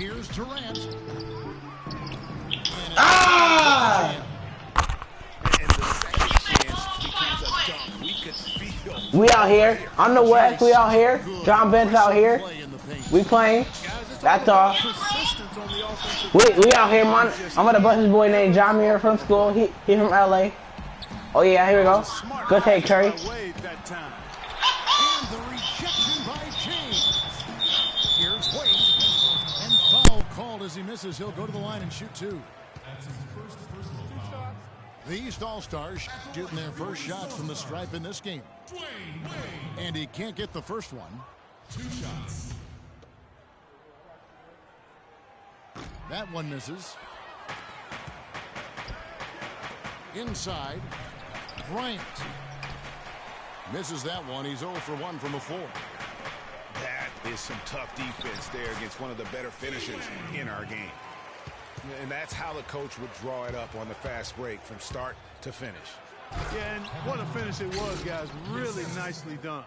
Here's Durant. Ah! And the second chance becomes a dunk. We could feel. We out here. On the West, we out here. John Bence out here. We playing. That's all. We out here, man. I'm gonna bust this boy named John Muir from school. He from LA. Oh yeah, here we go. Good take, Curry. Called as he misses. He'll go to the line and shoot two. The East All-Stars shooting their first shots from the stripe in this game. And he can't get the first one. 2 shots. That one misses. Inside. Bryant. Misses that one. He's 0 for 1 from the floor. That is some tough defense there against one of the better finishers in our game. And that's how the coach would draw it up on the fast break from start to finish. Yeah, and what a finish it was, guys. Really nicely done.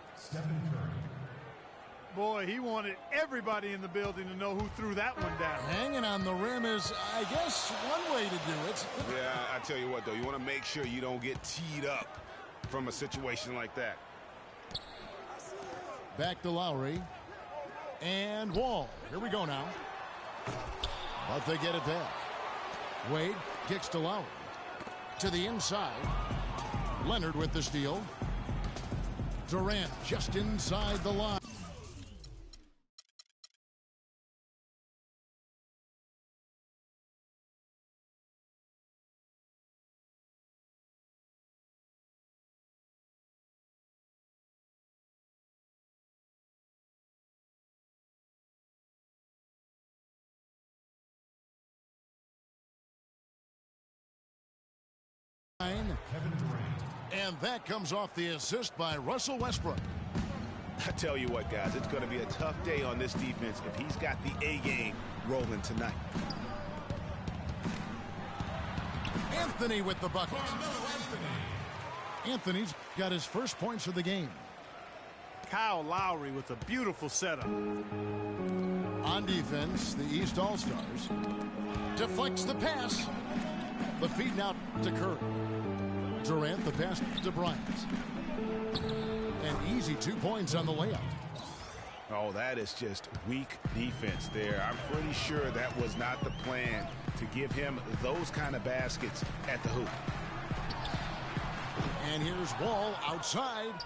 Boy, he wanted everybody in the building to know who threw that one down. Hanging on the rim is, I guess, one way to do it. Yeah, I tell you what, though, you want to make sure you don't get teed up from a situation like that. Back to Lowry. And Wall. Here we go now. But they get it back. Wade kicks to Lowry. To the inside. Leonard with the steal. Durant just inside the line. And that comes off the assist by Russell Westbrook. I tell you what, guys, it's going to be a tough day on this defense if he's got the A game rolling tonight. Anthony with the bucket. Anthony's got his first points of the game. Kyle Lowry with a beautiful setup. On defense, the East All-Stars deflects the pass. The feed now to Curry. Durant, the pass to Bryant. An easy 2 points on the layup. Oh, that is just weak defense there. I'm pretty sure that was not the plan to give him those kind of baskets at the hoop. And here's Wall outside.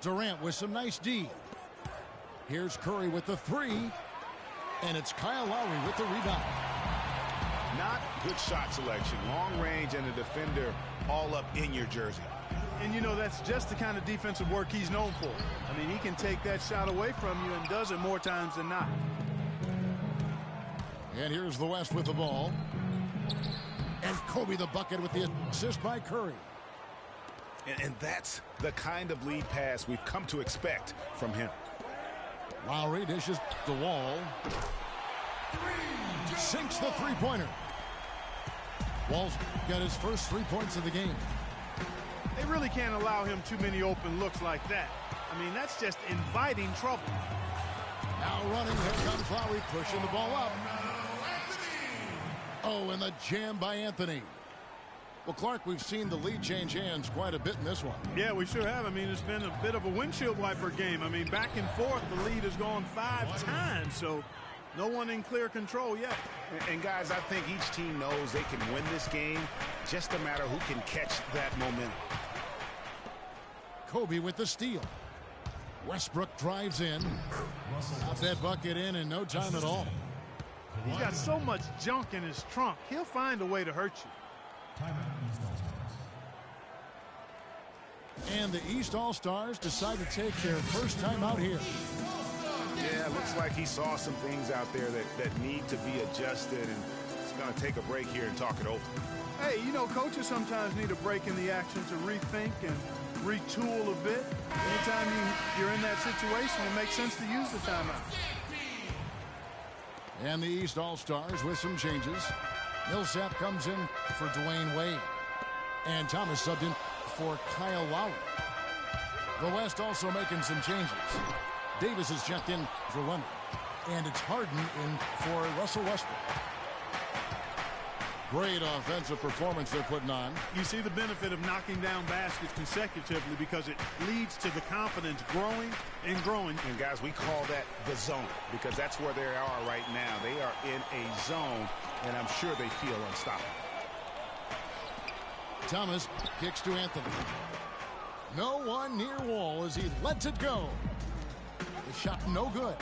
Durant with some nice D. Here's Curry with the 3. And it's Kyle Lowry with the rebound. Not good shot selection. Long range and a defender all up in your jersey. And, you know, that's just the kind of defensive work he's known for. I mean, he can take that shot away from you and does it more times than not. And here's the West with the ball. And Kobe the bucket with the assist by Curry. And that's the kind of lead pass we've come to expect from him. Lowry dishes the Wall. Sinks the three-pointer. Wall's got his first 3 points of the game. They really can't allow him too many open looks like that. I mean, that's just inviting trouble. Now running, here comes Lowry, pushing the ball up. Oh, and the jam by Anthony. Well, Clark, we've seen the lead change hands quite a bit in this one. Yeah, we sure have. I mean, it's been a bit of a windshield wiper game. I mean, back and forth, the lead has gone 5 times, so no one in clear control yet. And guys, I think each team knows they can win this game. Just a matter who can catch that momentum. Kobe with the steal. Westbrook drives in. Got that bucket in no time at all. He's got so much junk in his trunk. He'll find a way to hurt you. And the East All-Stars decide to take their first time out here. Yeah, it looks like he saw some things out there that need to be adjusted, and he's going to take a break here and talk it over. Hey, you know, coaches sometimes need a break in the action to rethink and retool a bit. Anytime you're in that situation, it makes sense to use the timeout. And the East All-Stars with some changes. Millsap comes in for Dwayne Wade. And Thomas subbed in for Kyle Lowry. The West also making some changes. Davis is checked in for Leonard. And it's Harden in for Russell Westbrook. Great offensive performance they're putting on. You see the benefit of knocking down baskets consecutively because it leads to the confidence growing and growing. And guys, we call that the zone because that's where they are right now. They are in a zone, and I'm sure they feel unstoppable. Thomas kicks to Anthony. No one near Wall as he lets it go. The shot no good.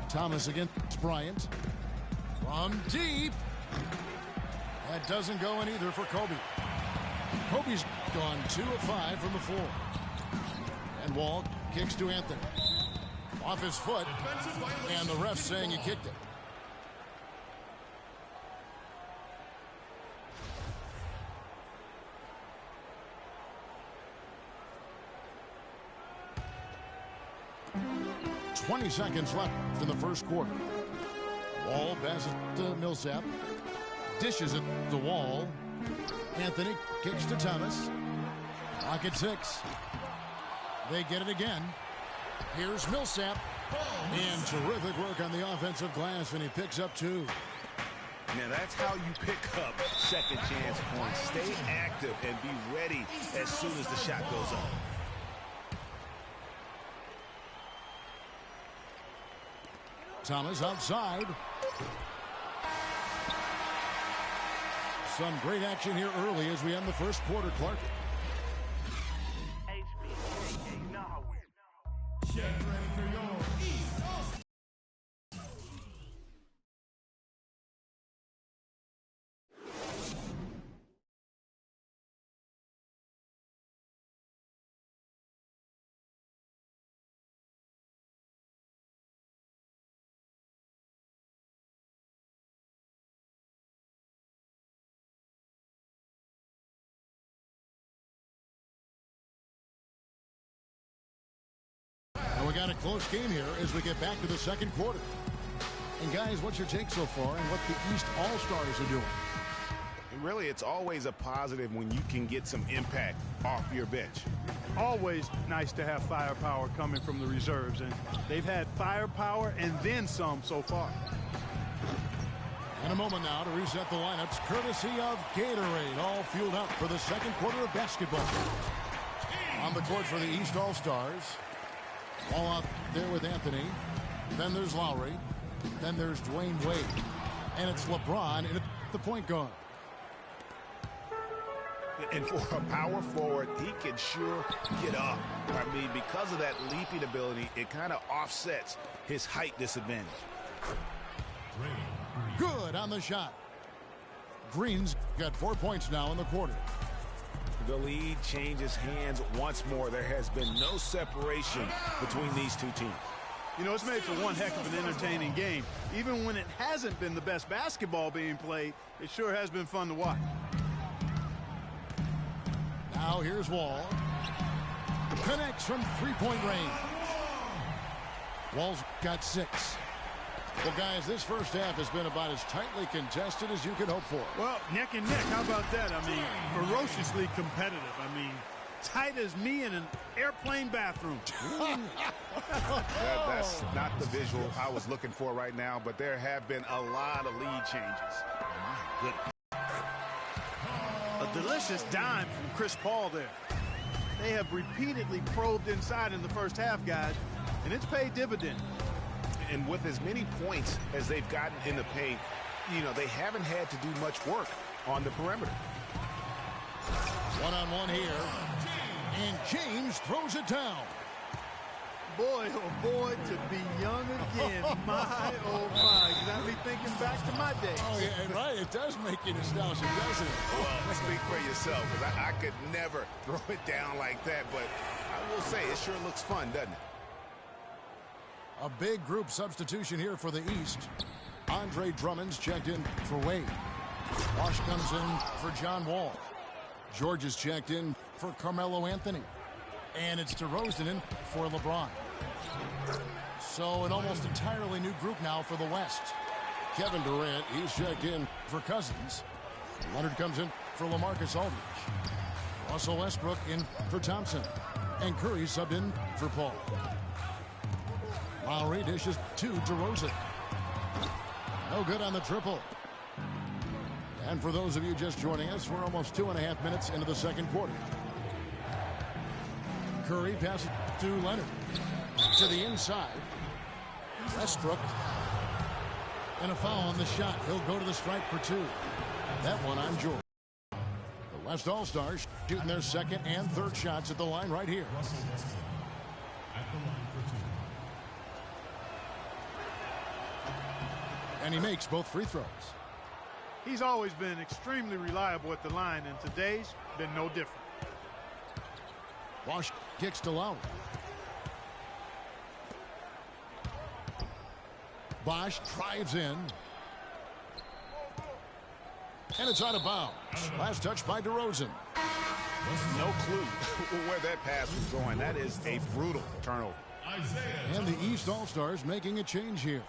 Thomas against Bryant. From deep. That doesn't go in either for Kobe. Kobe's gone 2 of 5 from the floor. And Wall kicks to Anthony. Off his foot. And the ref saying he kicked it. .20 seconds left in the first quarter. Wall passes to Millsap. Dishes it to Wall. Anthony kicks to Thomas. Clock at 6. They get it again. Here's Millsap. And terrific work on the offensive glass, and he picks up 2. Now that's how you pick up second chance points. Stay active and be ready as soon as the shot goes up. Thomas outside. Some great action here early as we end the first quarter, Clark. We got a close game here as we get back to the second quarter. And guys, what's your take so far on what the East All-Stars are doing? Really, it's always a positive when you can get some impact off your bench. Always nice to have firepower coming from the reserves, and they've had firepower and then some so far. In a moment now to reset the lineups, courtesy of Gatorade, all fueled up for the second quarter of basketball. On the court for the East All-Stars. Ball out there with Anthony. Then there's Lowry. Then there's Dwayne Wade. And it's LeBron at the point guard. And for a power forward, he can sure get up. I mean, because of that leaping ability, it kind of offsets his height disadvantage. Good on the shot. Green's got 4 points now in the quarter. The lead changes hands once more. There has been no separation between these two teams. You know, it's made for one heck of an entertaining game. Even when it hasn't been the best basketball being played, it sure has been fun to watch. Now here's Wall. Connects from three-point range. Wall's got 6. Well, guys, this first half has been about as tightly contested as you could hope for. Well, neck and neck, how about that? I mean, ferociously competitive. I mean, tight as me in an airplane bathroom. That's not the visual I was looking for right now, but there have been a lot of lead changes. My goodness. A delicious dime from Chris Paul there. They have repeatedly probed inside in the first half, guys, and it's paid dividends. And with as many points as they've gotten in the paint, you know, they haven't had to do much work on the perimeter. One-on-one here. And James throws it down. Boy, oh boy, to be young again. My, oh my. Got me thinking back to my days. Oh, yeah, right. It does make you nostalgic, doesn't it? Well, speak for yourself, because I could never throw it down like that. But I will say, it sure looks fun, doesn't it? A big group substitution here for the East. Andre Drummond's checked in for Wade. Wash comes in for John Wall. George is checked in for Carmelo Anthony. And it's DeRozan in for LeBron. So an almost entirely new group now for the West. Kevin Durant, he's checked in for Cousins. Leonard comes in for LaMarcus Aldridge. Russell Westbrook in for Thompson. And Curry subbed in for Paul. Lowry dishes to DeRozan. No good on the triple. And for those of you just joining us, we're almost 2.5 minutes into the second quarter. Curry passes to Leonard. To the inside. Westbrook. And a foul on the shot. He'll go to the strike for 2. That one on George. The West All-Stars shooting their second and third shots at the line right here. And he makes both free throws. He's always been extremely reliable at the line, and today's been no different. Bosch kicks to Lowry. Bosch drives in. And it's out of bounds. Last touch by DeRozan. No clue where that pass was going. That is a brutal turnover. And the East All-Stars making a change here.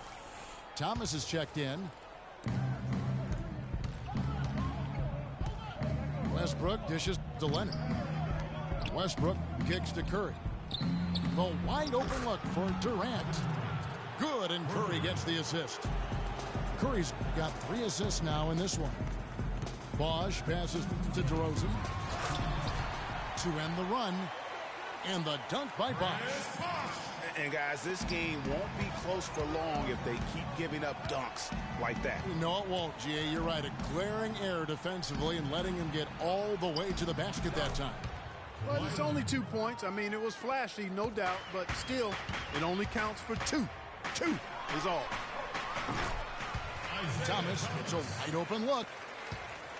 Thomas is checked in. Westbrook dishes to Leonard. Westbrook kicks to Curry. The wide open look for Durant. Good, and Curry gets the assist. Curry's got 3 assists now in this one. Bosch passes to DeRozan to end the run. And the dunk by Bosch. And guys, this game won't be close for long if they keep giving up dunks like that. No, it won't, G.A. You're right. A glaring error defensively and letting him get all the way to the basket that time. Well, it's only 2 points. I mean, it was flashy, no doubt, but still, it only counts for 2. 2 is all. Thomas, it's a wide open look.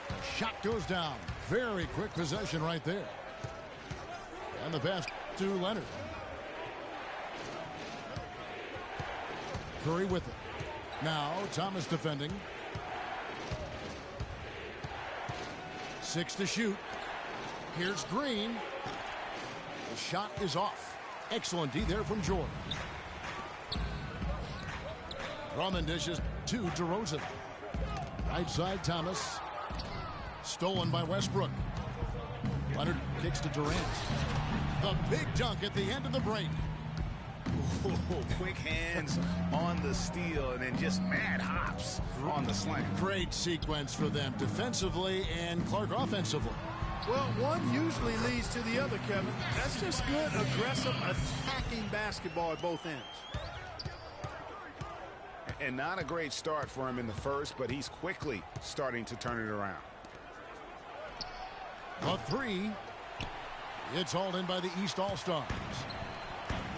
The shot goes down. Very quick possession right there. And the pass to Leonard. Curry with it. Now Thomas defending. 6 to shoot. Here's Green. The shot is off. Excellent D there from Jordan. Drummond dishes to DeRozan. Right side Thomas. Stolen by Westbrook. Leonard kicks to Durant. The big dunk at the end of the break. Ooh, quick hands on the steal and then just mad hops on the slam. Great sequence for them defensively and Clark offensively. Well, one usually leads to the other, Kevin. That's just good, aggressive, attacking basketball at both ends. And not a great start for him in the first, but he's quickly starting to turn it around. A 3. It's hauled in by the East All-Stars.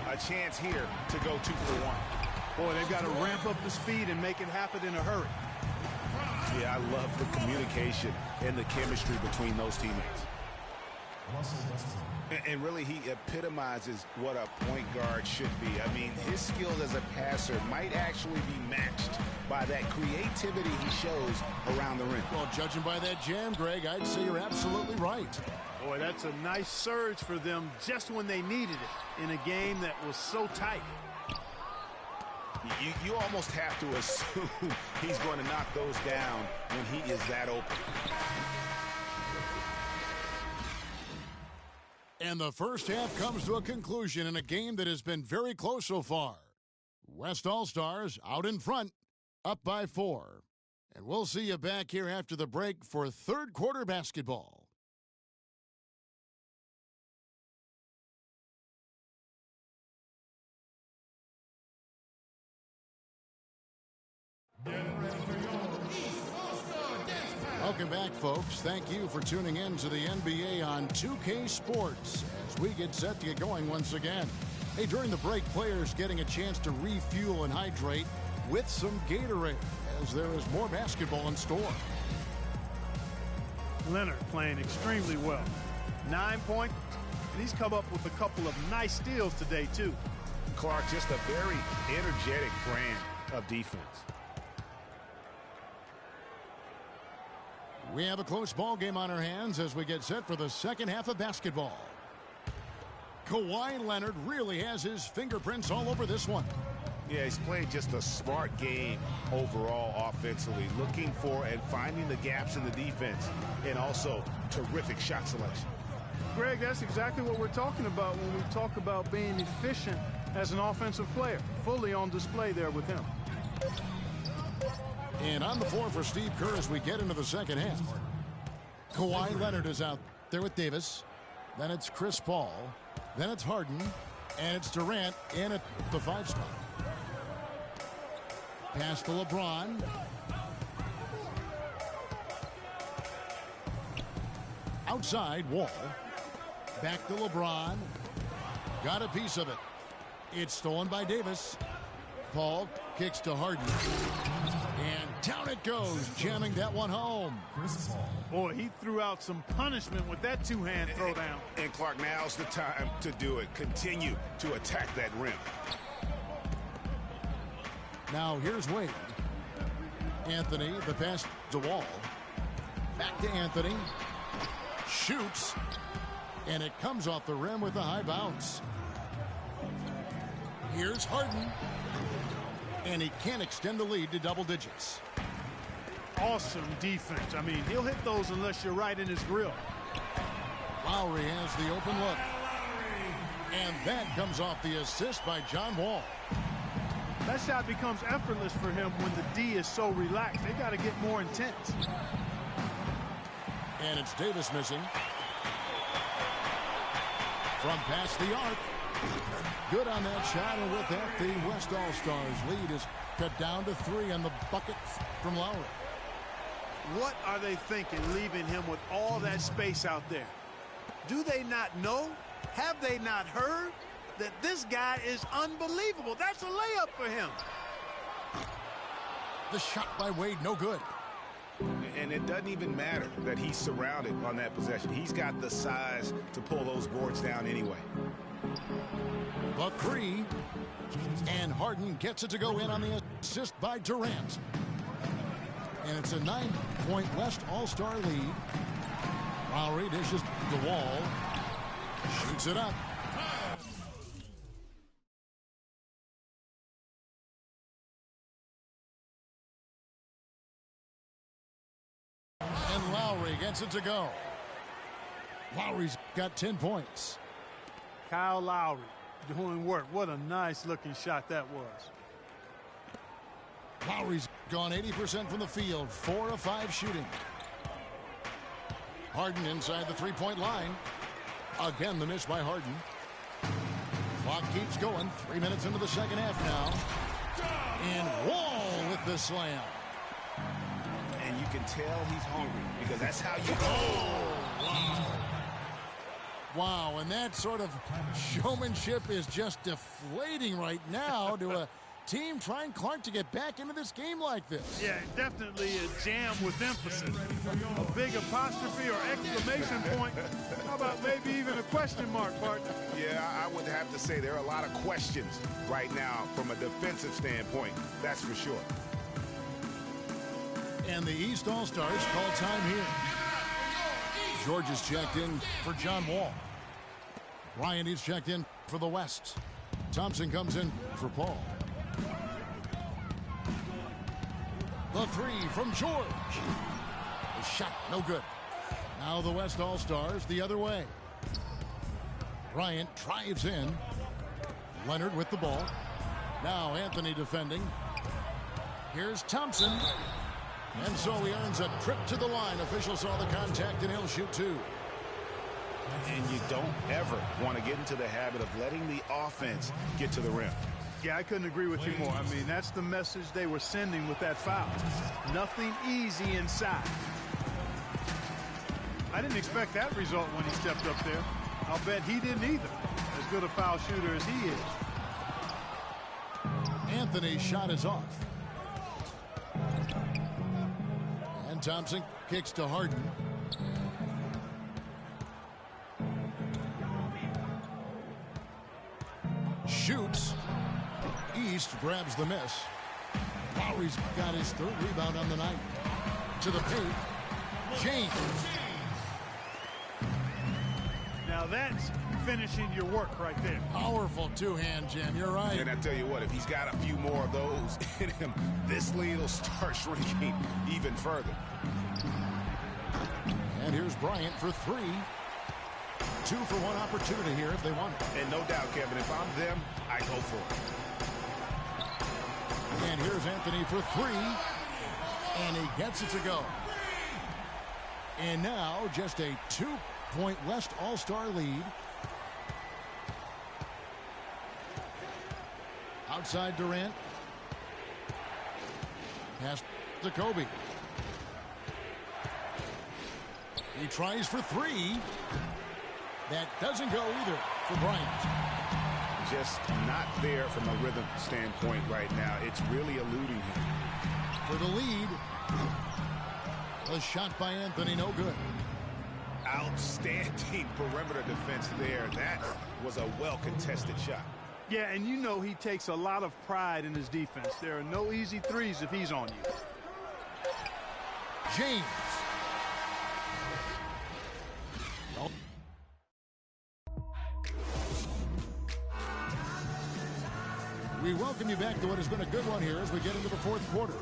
A chance here to go 2 for 1. Boy, they've got to ramp up the speed and make it happen in a hurry. Yeah, I love the communication and the chemistry between those teammates. And really, he epitomizes what a point guard should be. I mean, his skills as a passer might actually be matched by that creativity he shows around the rim. Well, judging by that jam, Greg, I'd say you're absolutely right. Boy, that's a nice surge for them just when they needed it in a game that was so tight. You almost have to assume he's going to knock those down when he is that open. And the first half comes to a conclusion in a game that has been very close so far. West All-Stars out in front, up by 4. And we'll see you back here after the break for third quarter basketball. Welcome back, folks. Thank you for tuning in to the NBA on 2K Sports as we get set to get going once again. Hey, during the break, players getting a chance to refuel and hydrate with some Gatorade as there is more basketball in store. Leonard playing extremely well. 9 points, and he's come up with a couple of nice steals today, too. Clark, just a very energetic brand of defense. We have a close ball game on our hands as we get set for the second half of basketball. Kawhi Leonard really has his fingerprints all over this one. Yeah, he's played just a smart game overall offensively, looking for and finding the gaps in the defense, and also terrific shot selection. Greg, that's exactly what we're talking about when we talk about being efficient as an offensive player. Fully on display there with him. And on the floor for Steve Kerr as we get into the second half. Kawhi Leonard is out there with Davis. Then it's Chris Paul. Then it's Harden. And it's Durant in at the 5 spot. Pass to LeBron. Outside, Wall. Back to LeBron. Got a piece of it. It's stolen by Davis. Paul kicks to Harden. And down it goes, jamming that one home. Boy, he threw out some punishment with that two-hand throwdown. And Clark, now's the time to do it. Continue to attack that rim. Now here's Wade. Anthony, the pass to Wall. Back to Anthony. Shoots. And it comes off the rim with a high bounce. Here's Harden. And he can't extend the lead to double digits. Awesome defense. I mean, he'll hit those unless you're right in his grill. Lowry has the open look. And that comes off the assist by John Wall. That shot becomes effortless for him when the D is so relaxed. They got to get more intense. And it's Davis missing. From past the arc. Good on that shot, and with that, the West All-Stars lead is cut down to 3 on the bucket from Lowry. What are they thinking, leaving him with all that space out there? Do they not know? Have they not heard that this guy is unbelievable? That's a layup for him. The shot by Wade, no good. And it doesn't even matter that he's surrounded on that possession. He's got the size to pull those boards down anyway. The 3. And Harden gets it to go in on the assist by Durant. And it's a 9-point West All-Star lead. Lowry dishes the Wall. Shoots it up. And Lowry gets it to go. Lowry's got 10 points. Kyle Lowry doing work. What a nice looking shot that was. Lowry's gone 80% from the field, 4 of 5 shooting. Harden inside the 3-point line. Again, the miss by Harden. Clock keeps going. 3 minutes into the second half now. And Wall with the slam. And you can tell he's hungry because that's how you Wow. Wow, and that sort of showmanship is just deflating right now to a team trying Clark to get back into this game like this. Yeah, definitely a jam with emphasis. A big apostrophe or exclamation point. How about maybe even a question mark, partner? Yeah, I would have to say there are a lot of questions right now from a defensive standpoint. That's for sure. And the East All-Stars call time here. George is checked in for John Wall. Ryan is checked in for the West. Thompson comes in for Paul. The 3 from George. The shot, no good. Now the West All-Stars the other way. Bryant drives in. Leonard with the ball. Now Anthony defending. Here's Thompson. And so he earns a trip to the line. Officials saw the contact, and he'll shoot 2. And you don't ever want to get into the habit of letting the offense get to the rim. Yeah, I couldn't agree with you more. I mean, that's the message they were sending with that foul. Nothing easy inside. I didn't expect that result when he stepped up there. I'll bet he didn't either. As good a foul shooter as he is. Anthony's shot is off. And Thompson kicks to Harden. Shoots. East grabs the miss. Lowry's got his 3rd rebound on the night. To the paint. James. Now that's finishing your work right there. Powerful 2-hand jam. You're right. And I tell you what, if he's got a few more of those in him, this lead will start shrinking even further. And here's Bryant for 3. 2-for-1 opportunity here if they want it. And no doubt, Kevin, if I'm them, I go for it. And here's Anthony for 3. And he gets it to go. And now just a 2-point West All-Star lead. Outside Durant. Pass to Kobe. He tries for 3. That doesn't go either for Bryant. Just not there from a rhythm standpoint right now. It's really eluding him. For the lead. A shot by Anthony, no good. Outstanding perimeter defense there. That was a well-contested shot. Yeah, and you know he takes a lot of pride in his defense. There are no easy threes if he's on you. James. We welcome you back to what has been a good one here as we get into the fourth quarter.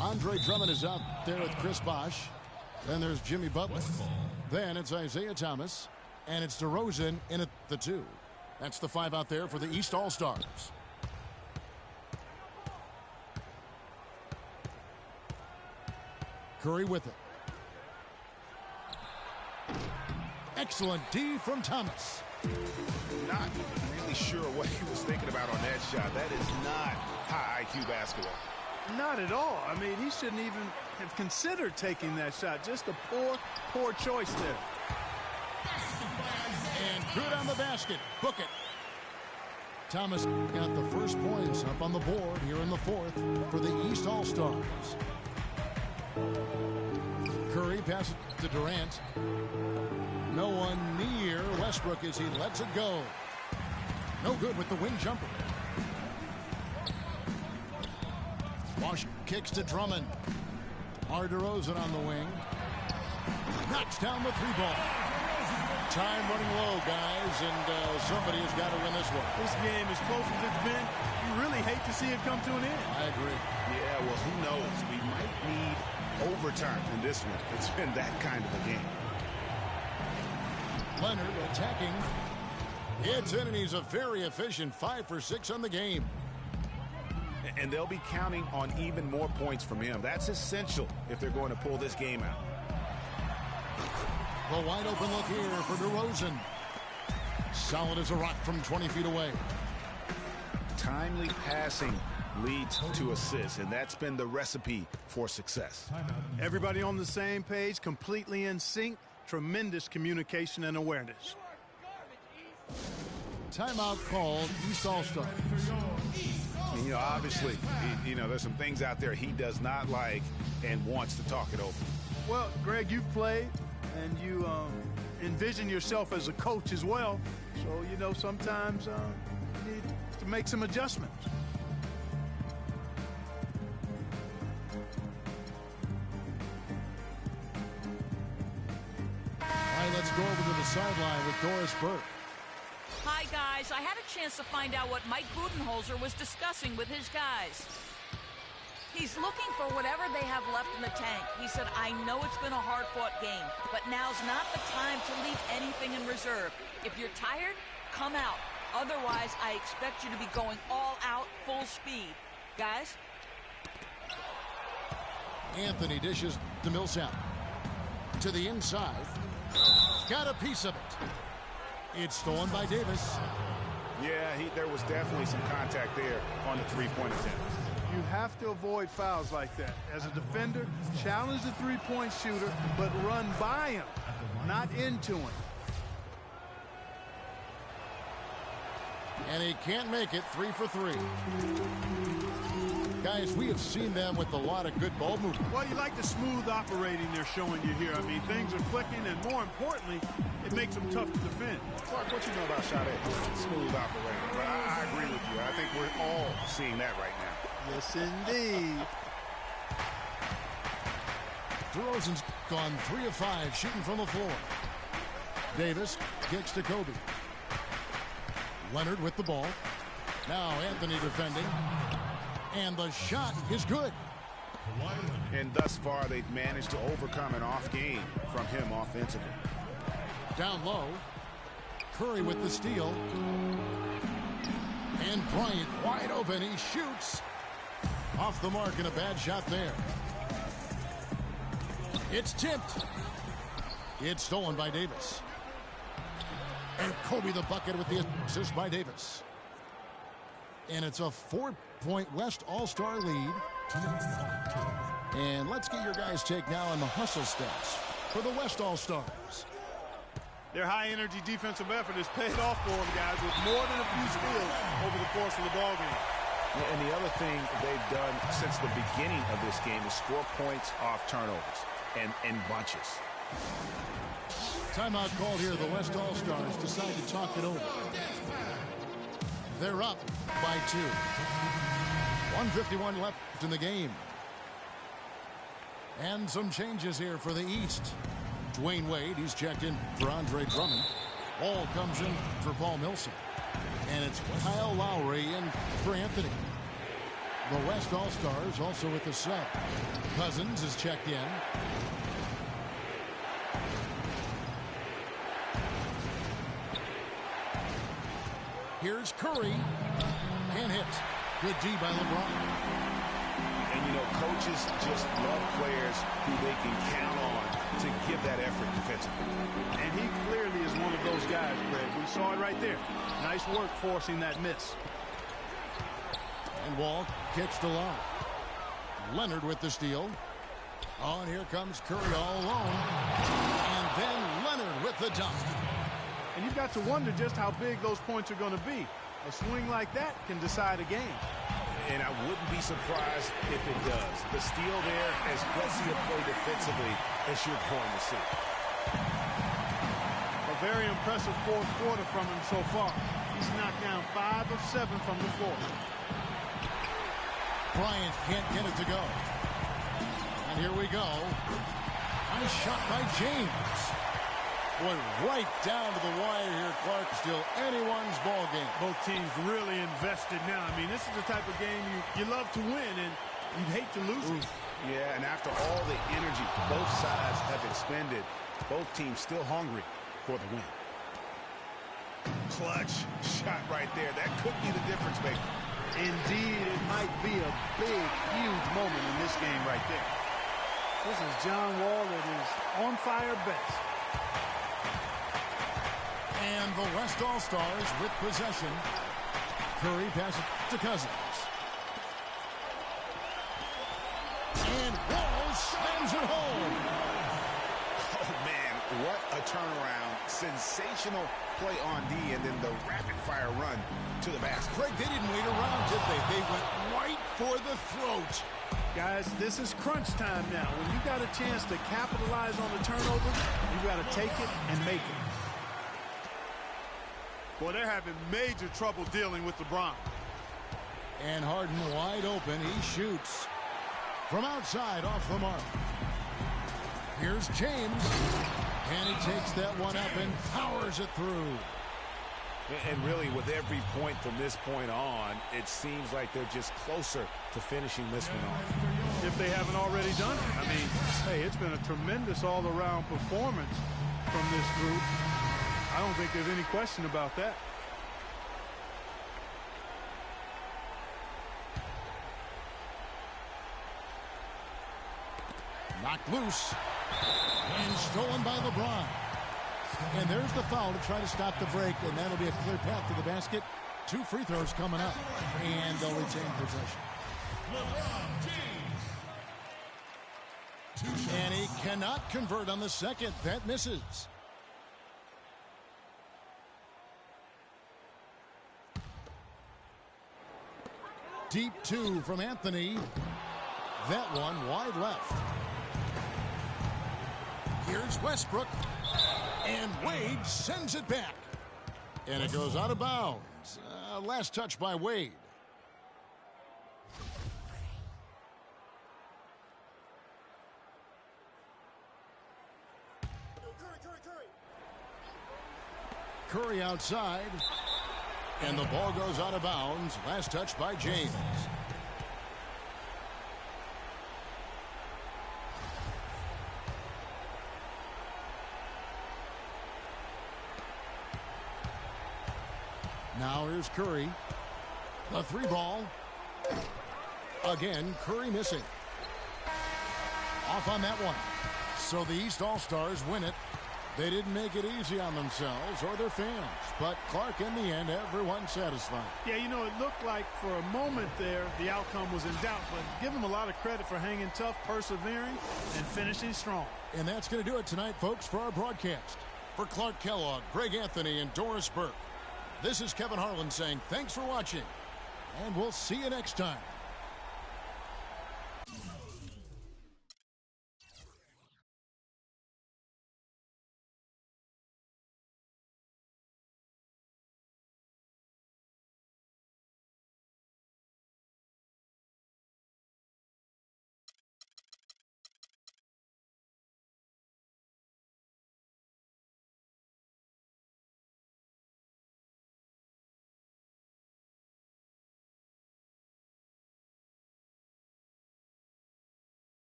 Andre Drummond is out there with Chris Bosh. Then there's Jimmy Butler. Then it's Isaiah Thomas. And it's DeRozan in at the 2. That's the 5 out there for the East All-Stars. Curry with it. Excellent D from Thomas. Not really sure what he was thinking about on that shot. That is not high IQ basketball. Not at all. I mean, he shouldn't even have considered taking that shot. Just a poor choice there. And good on the basket. Book it. Thomas got the first points up on the board here in the fourth for the East All-Stars. Curry passes to Durant. No one near Westbrook as he lets it go. No good with the wing jumper. Wash kicks to Drummond. DeRozan on the wing. Knocks down the 3-ball. Time running low, guys, and somebody has got to win this one. This game, as close as it's been, you really hate to see it come to an end. I agree. Yeah, well, who knows? We might need overtime in this one. It's been that kind of a game. Leonard attacking. It's in, and he's a very efficient 5 for 6 on the game. And they'll be counting on even more points from him. That's essential if they're going to pull this game out. The wide open look here for DeRozan. Solid as a rock from 20 feet away. Timely passing leads to assists, and that's been the recipe for success. Everybody on the same page, completely in sync. Tremendous communication and awareness. Timeout called East All-Star. You know, obviously, there's some things out there he does not like and wants to talk it over. Well, Greg, you've played, and you envision yourself as a coach as well. So, sometimes you need to make some adjustments. All right, let's go over to the sideline with Doris Burke. Hi, guys. I had a chance to find out what Mike Budenholzer was discussing with his guys. He's looking for whatever they have left in the tank. He said, I know it's been a hard-fought game, but now's not the time to leave anything in reserve. If you're tired, come out. Otherwise, I expect you to be going all out, full speed. Guys? Anthony dishes to Millsap. To the inside. Got a piece of it. It's stolen by Davis. Yeah, there was definitely some contact there on the three-point attempt. You have to avoid fouls like that. As a defender, challenge the three-point shooter, but run by him, not into him. And he can't make it. 3 for 3. Guys, we have seen them with a lot of good ball movement. Well, you like the smooth operating they're showing you here. I mean, things are clicking, and more importantly, it makes them tough to defend. Clark, what you know about Sade? Smooth operating. Well, I agree with you. I think we're all seeing that right now. Yes, indeed. DeRozan's gone 3 of 5 shooting from the floor. Davis kicks to Kobe. Leonard with the ball. Now Anthony defending. And the shot is good. And thus far, they've managed to overcome an off game from him offensively. Down low. Curry with the steal. And Bryant wide open. He shoots. Off the mark and a bad shot there. It's tipped. It's stolen by Davis. And Kobe the bucket with the assist by Davis. And it's a 4-point West All-Star lead. And let's get your guys' take now on the hustle stats for the West All-Stars. Their high-energy defensive effort has paid off for them, guys, with more than a few steals over the course of the ballgame. And the other thing they've done since the beginning of this game is score points off turnovers and bunches. Timeout called here. The West All-Stars decide to talk it over. They're up by 2. 1:51 left in the game. And some changes here for the East. Dwayne Wade, he's checked in for Andre Drummond. Ball comes in for Paul Millsap. And it's Kyle Lowry in for Anthony. The West All-Stars also with the sub. Cousins is checked in. Here's Curry. Can't hit. Good D by LeBron. And, you know, coaches just love players who they can count on to give that effort defensively. And he clearly is one of those guys, Greg. We saw it right there. Nice work forcing that miss. And Wall kicks to Lowry. Leonard with the steal. Oh, and here comes Curry all alone. And then Leonard with the dunk. And you've got to wonder just how big those points are going to be. A swing like that can decide a game. And I wouldn't be surprised if it does. The steal there, as gutsy a play defensively as you're going to see. A very impressive fourth quarter from him so far. He's knocked down 5 of 7 from the floor. Bryant can't get it to go. And here we go. Nice shot by James. Boy, right down to the wire here, Clark. Still anyone's ball game. Both teams really invested now. I mean, this is the type of game you love to win, and you'd hate to lose it. Yeah, and after all the energy both sides have expended, both teams still hungry for the win. Clutch shot right there. That could be the difference maker. Indeed, it might be a big, huge moment in this game right there. This is John Wall at his on-fire best. And the West All-Stars with possession. Curry passes to Cousins. And Wall slams it home. Oh, man, what a turnaround. Sensational play on D, and then the rapid-fire run to the basket. Craig, they didn't wait around, did they? They went right for the throat. Guys, this is crunch time now. When you got a chance to capitalize on the turnover, you got to take it and make it. Boy, they're having major trouble dealing with LeBron. And Harden wide open. He shoots from outside off the mark. Here's James. And he takes that one up and powers it through. And really, with every point from this point on, it seems like they're just closer to finishing this one off. If they haven't already done it. I mean, hey, it's been a tremendous all-around performance from this group. I don't think there's any question about that. Knocked loose. And stolen by LeBron. And there's the foul to try to stop the break, and that'll be a clear path to the basket. 2 free throws coming up, and they'll retain possession. And he cannot convert on the second. That misses. Deep 2 from Anthony. That one wide left. Here's Westbrook. And Wade sends it back. And it goes out of bounds. Last touch by Wade. Curry outside. And the ball goes out of bounds. Last touch by James. Now here's Curry. The three ball. Again, Curry missing. Off on that one. So the East All-Stars win it. They didn't make it easy on themselves or their fans. But Clark, in the end, everyone's satisfied. Yeah, you know, it looked like for a moment there the outcome was in doubt. But give them a lot of credit for hanging tough, persevering, and finishing strong. And that's going to do it tonight, folks, for our broadcast. For Clark Kellogg, Greg Anthony, and Doris Burke, this is Kevin Harlan saying thanks for watching. And we'll see you next time.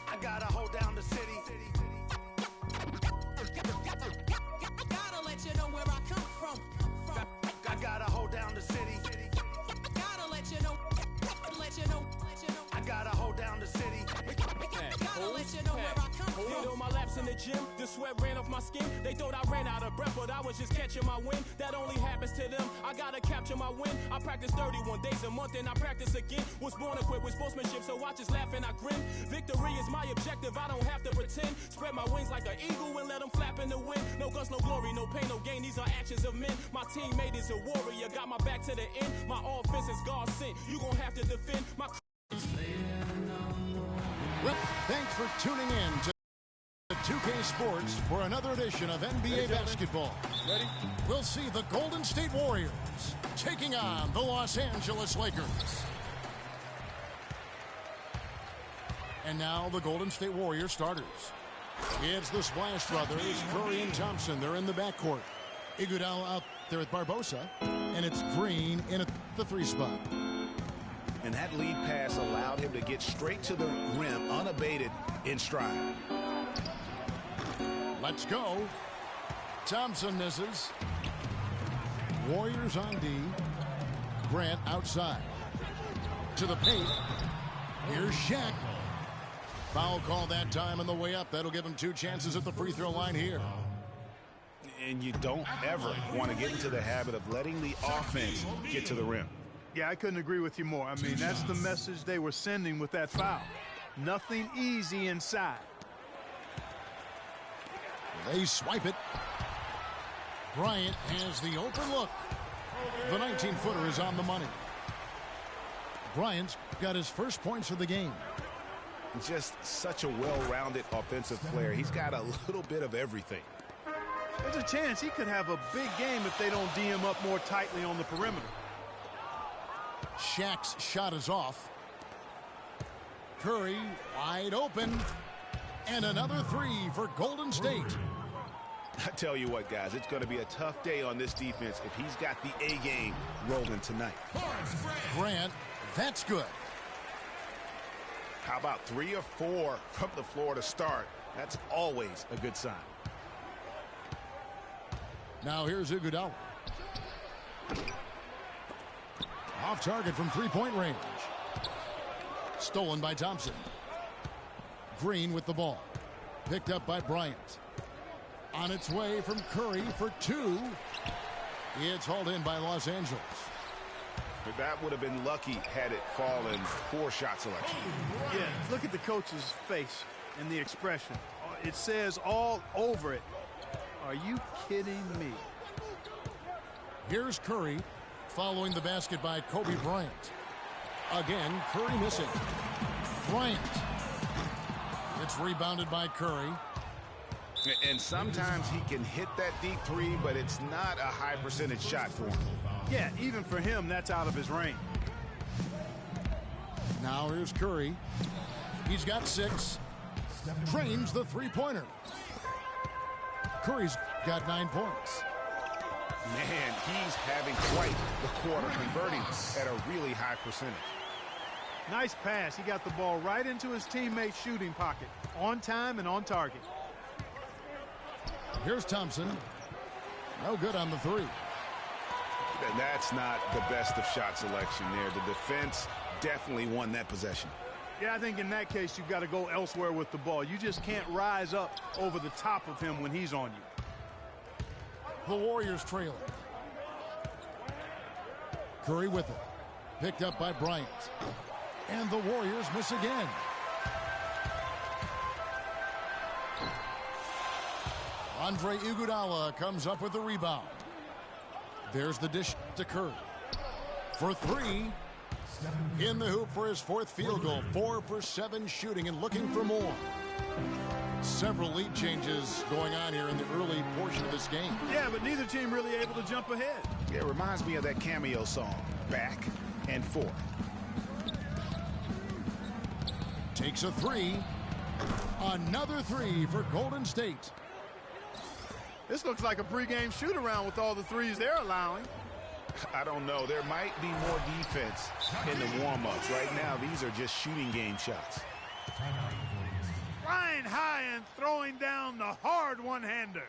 I gotta hold down the city. Gotta let you know where I come from. I gotta hold down the city. Gotta let you know. I gotta hold down the city. Gotta let you know where I come from. Hit on my laps in the gym, the sweat ran off my skin. They thought I ran out of breath, but I was just catching my wind. That only happens to them. I gotta capture my win. I practice 31 days a month and I practice again. Was born equipped with sportsmanship, so I just laugh and I grin. Victory is my objective, I don't have to pretend. Spread my wings like an eagle and let them flap in the wind. No guts, no glory, no pain, no gain. These are actions of men. My teammate is a warrior, got my back to the end. My offense is God sent. You gon' have to defend my. Well, thanks for tuning in to 2K Sports for another edition of NBA basketball. Ready? We'll see the Golden State Warriors taking on the Los Angeles Lakers. And now the Golden State Warriors starters. It's the Splash Brothers, Curry and Thompson. They're in the backcourt. Iguodala out there with Barbosa. And it's Green in at the three spot. And that lead pass allowed him to get straight to the rim unabated in stride. Let's go. Thompson misses. Warriors on D. Grant outside. To the paint. Here's Shaq. Foul call that time on the way up. That'll give him 2 chances at the free throw line here. And you don't ever want to get into the habit of letting the offense get to the rim. Yeah, I couldn't agree with you more. I mean, that's the message they were sending with that foul. Nothing easy inside. They swipe it. Bryant has the open look. The 19-footer is on the money. Bryant's got his first points of the game. Just such a well-rounded offensive player. He's got a little bit of everything. There's a chance he could have a big game if they don't D him up more tightly on the perimeter. Shaq's shot is off. Curry wide open. And another three for Golden State. I tell you what, guys, it's going to be a tough day on this defense if he's got the A game rolling tonight. Grant, that's good. How about 3 or 4 from the floor to start? That's always a good sign. Now here's Iguodala. Off target from three-point range. Stolen by Thompson. Green with the ball. Picked up by Bryant. On its way from Curry for two. It's hauled in by Los Angeles. But that would have been lucky had it fallen. Poor shot selection. Yeah, look at the coach's face and the expression. It says all over it. Are you kidding me? Here's Curry following the basket by Kobe Bryant. Again, Curry missing. Bryant. It's rebounded by Curry. And sometimes he can hit that deep three, but it's not a high percentage shot for him. Yeah, even for him, that's out of his range. Now here's Curry. He's got 6. Drains the three-pointer. Curry's got 9 points. Man, he's having quite the quarter, converting at a really high percentage. Nice pass. He got the ball right into his teammate's shooting pocket. On time and on target. Here's Thompson. No good on the three. And that's not the best of shot selection there. The defense definitely won that possession. Yeah, I think in that case you've got to go elsewhere with the ball. You just can't rise up over the top of him when he's on you. The Warriors trailing. Curry with it. Picked up by Bryant. And the Warriors miss again. Andre Iguodala comes up with the rebound. There's the dish to Curry. For 3. In the hoop for his 4th field goal. 4 for 7 shooting and looking for more. Several lead changes going on here in the early portion of this game. Yeah, but neither team really able to jump ahead. It reminds me of that cameo song, Back and Forth. Takes a 3. Another 3 for Golden State. This looks like a pregame shoot-around with all the threes they're allowing. I don't know. There might be more defense in the warm-ups. Right now, these are just shooting game shots. Flying high and throwing down the hard one-hander.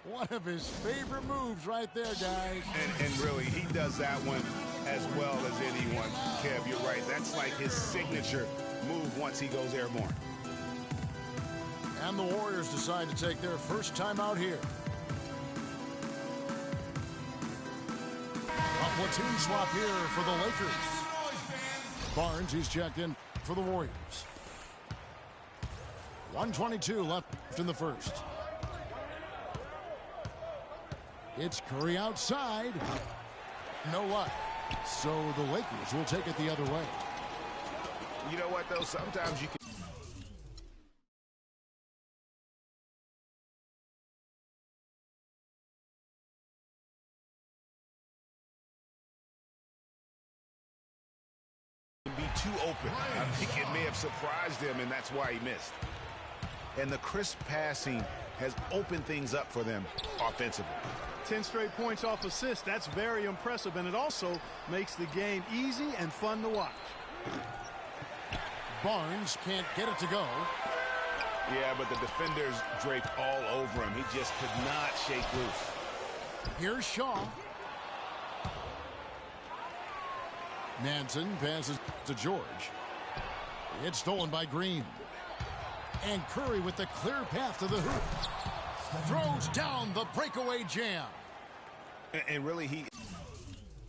One of his favorite moves right there, guys. And really, he does that one as well as anyone. Kev, you're right. That's like his signature move once he goes airborne. And the Warriors decide to take their first time out here. A platoon swap here for the Lakers. Barnes, he's checked in for the Warriors. 1:22 left in the first. It's Curry outside. No luck. So the Lakers will take it the other way. You know what, though? Sometimes you can. Be too open. I think it may have surprised him, and that's why he missed. And the crisp passing has opened things up for them offensively. 10 straight points off assists. That's very impressive, and it also makes the game easy and fun to watch. Barnes can't get it to go. Yeah, but the defenders draped all over him. He just could not shake loose. Here's Shaw. Nansen passes to George. It's stolen by Green. And Curry with the clear path to the hoop. Throws down the breakaway jam. And really, he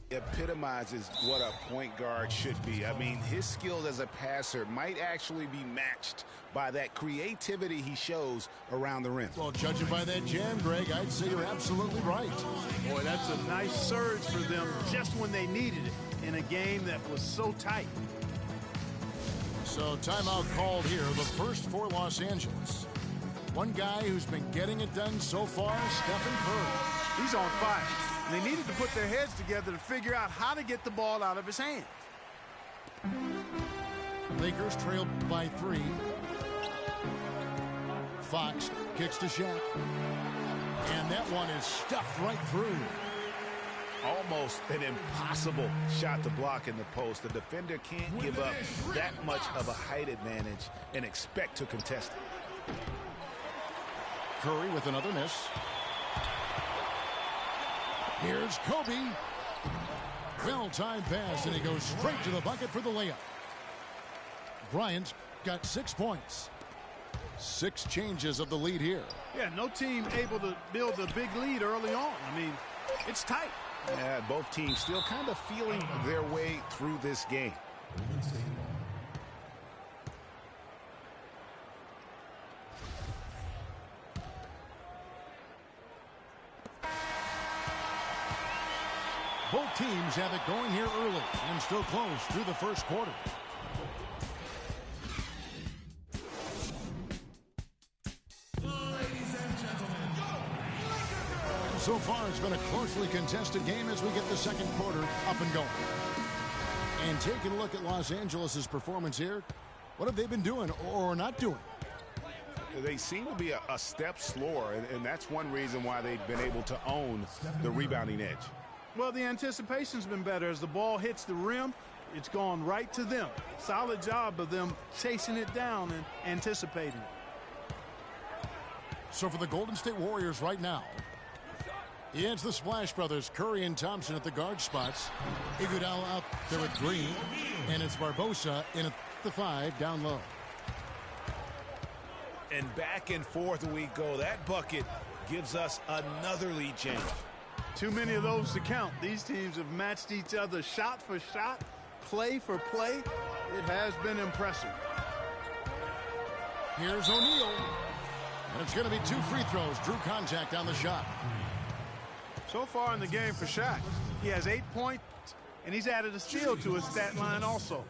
epitomizes what a point guard should be. I mean, his skills as a passer might actually be matched by that creativity he shows around the rim. Well, judging by that jam, Greg, I'd say you're absolutely right. Boy, that's a nice surge for them just when they needed it in a game that was so tight. So timeout called here, the first for Los Angeles. One guy who's been getting it done so far, Stephen Curry. He's on fire. And they needed to put their heads together to figure out how to get the ball out of his hands. Lakers trailed by 3. Fox kicks to Shaq. And that one is stuffed right through. Almost an impossible shot to block in the post. The defender can't give up that much of a height advantage and expect to contest it. Curry with another miss. Here's Kobe. Well-timed pass, and he goes straight to the bucket for the layup. Bryant's got 6 points. 6 changes of the lead here. Yeah, no team able to build a big lead early on. I mean, it's tight. Yeah, both teams still kind of feeling their way through this game. Both teams have it going here early and still close through the first quarter. So far, it's been a closely contested game as we get the second quarter up and going. And taking a look at Los Angeles' performance here, what have they been doing or not doing? They seem to be a step slower, and that's one reason why they've been able to own the rebounding edge. Well, the anticipation's been better. As the ball hits the rim, it's gone right to them. Solid job of them chasing it down and anticipating. So for the Golden State Warriors right now, it's the Splash Brothers, Curry and Thompson at the guard spots. Iguodala out there with Green, and it's Barbosa in at the 5 down low. And back and forth we go. That bucket gives us another lead change. Too many of those to count. These teams have matched each other shot for shot, play for play. It has been impressive. Here's O'Neal. And it's going to be 2 free throws. Drew contact on the shot. So far in the game for Shaq, he has 8 points, and he's added a steal to his stat line also.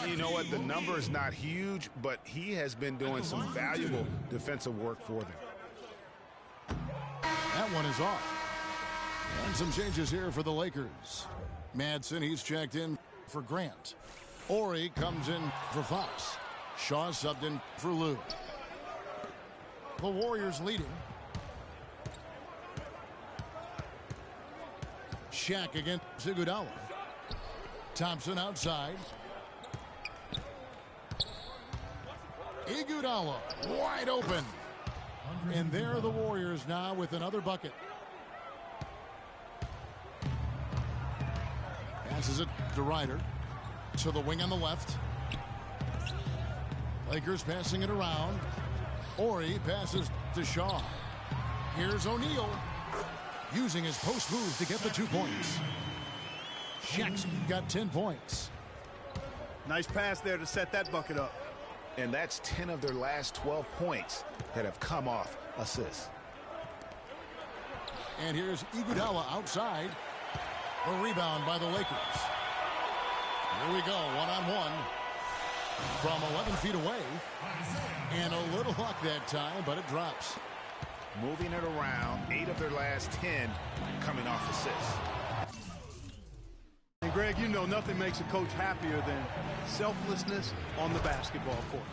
You know what? The number is not huge, but he has been doing some valuable defensive work for them. That one is off. And some changes here for the Lakers. Madsen, he's checked in for Grant. Ori comes in for Fox. Shaw subbed in for Lou. The Warriors leading. Shaq against Iguodala. Thompson outside. Iguodala wide open. And there are the Warriors now with another bucket. Passes it to Ryder. To the wing on the left. Lakers passing it around. Ori passes to Shaw. Here's O'Neal. Using his post move to get the 2 points. Shaq's got 10 points. Nice pass there to set that bucket up. And that's 10 of their last 12 points that have come off assists. And here's Iguodala outside. A rebound by the Lakers. Here we go, one-on-one. From 11 feet away. And a little luck that time, but it drops. Moving it around, 8 of their last 10 coming off assists. And Greg, you know nothing makes a coach happier than selflessness on the basketball court.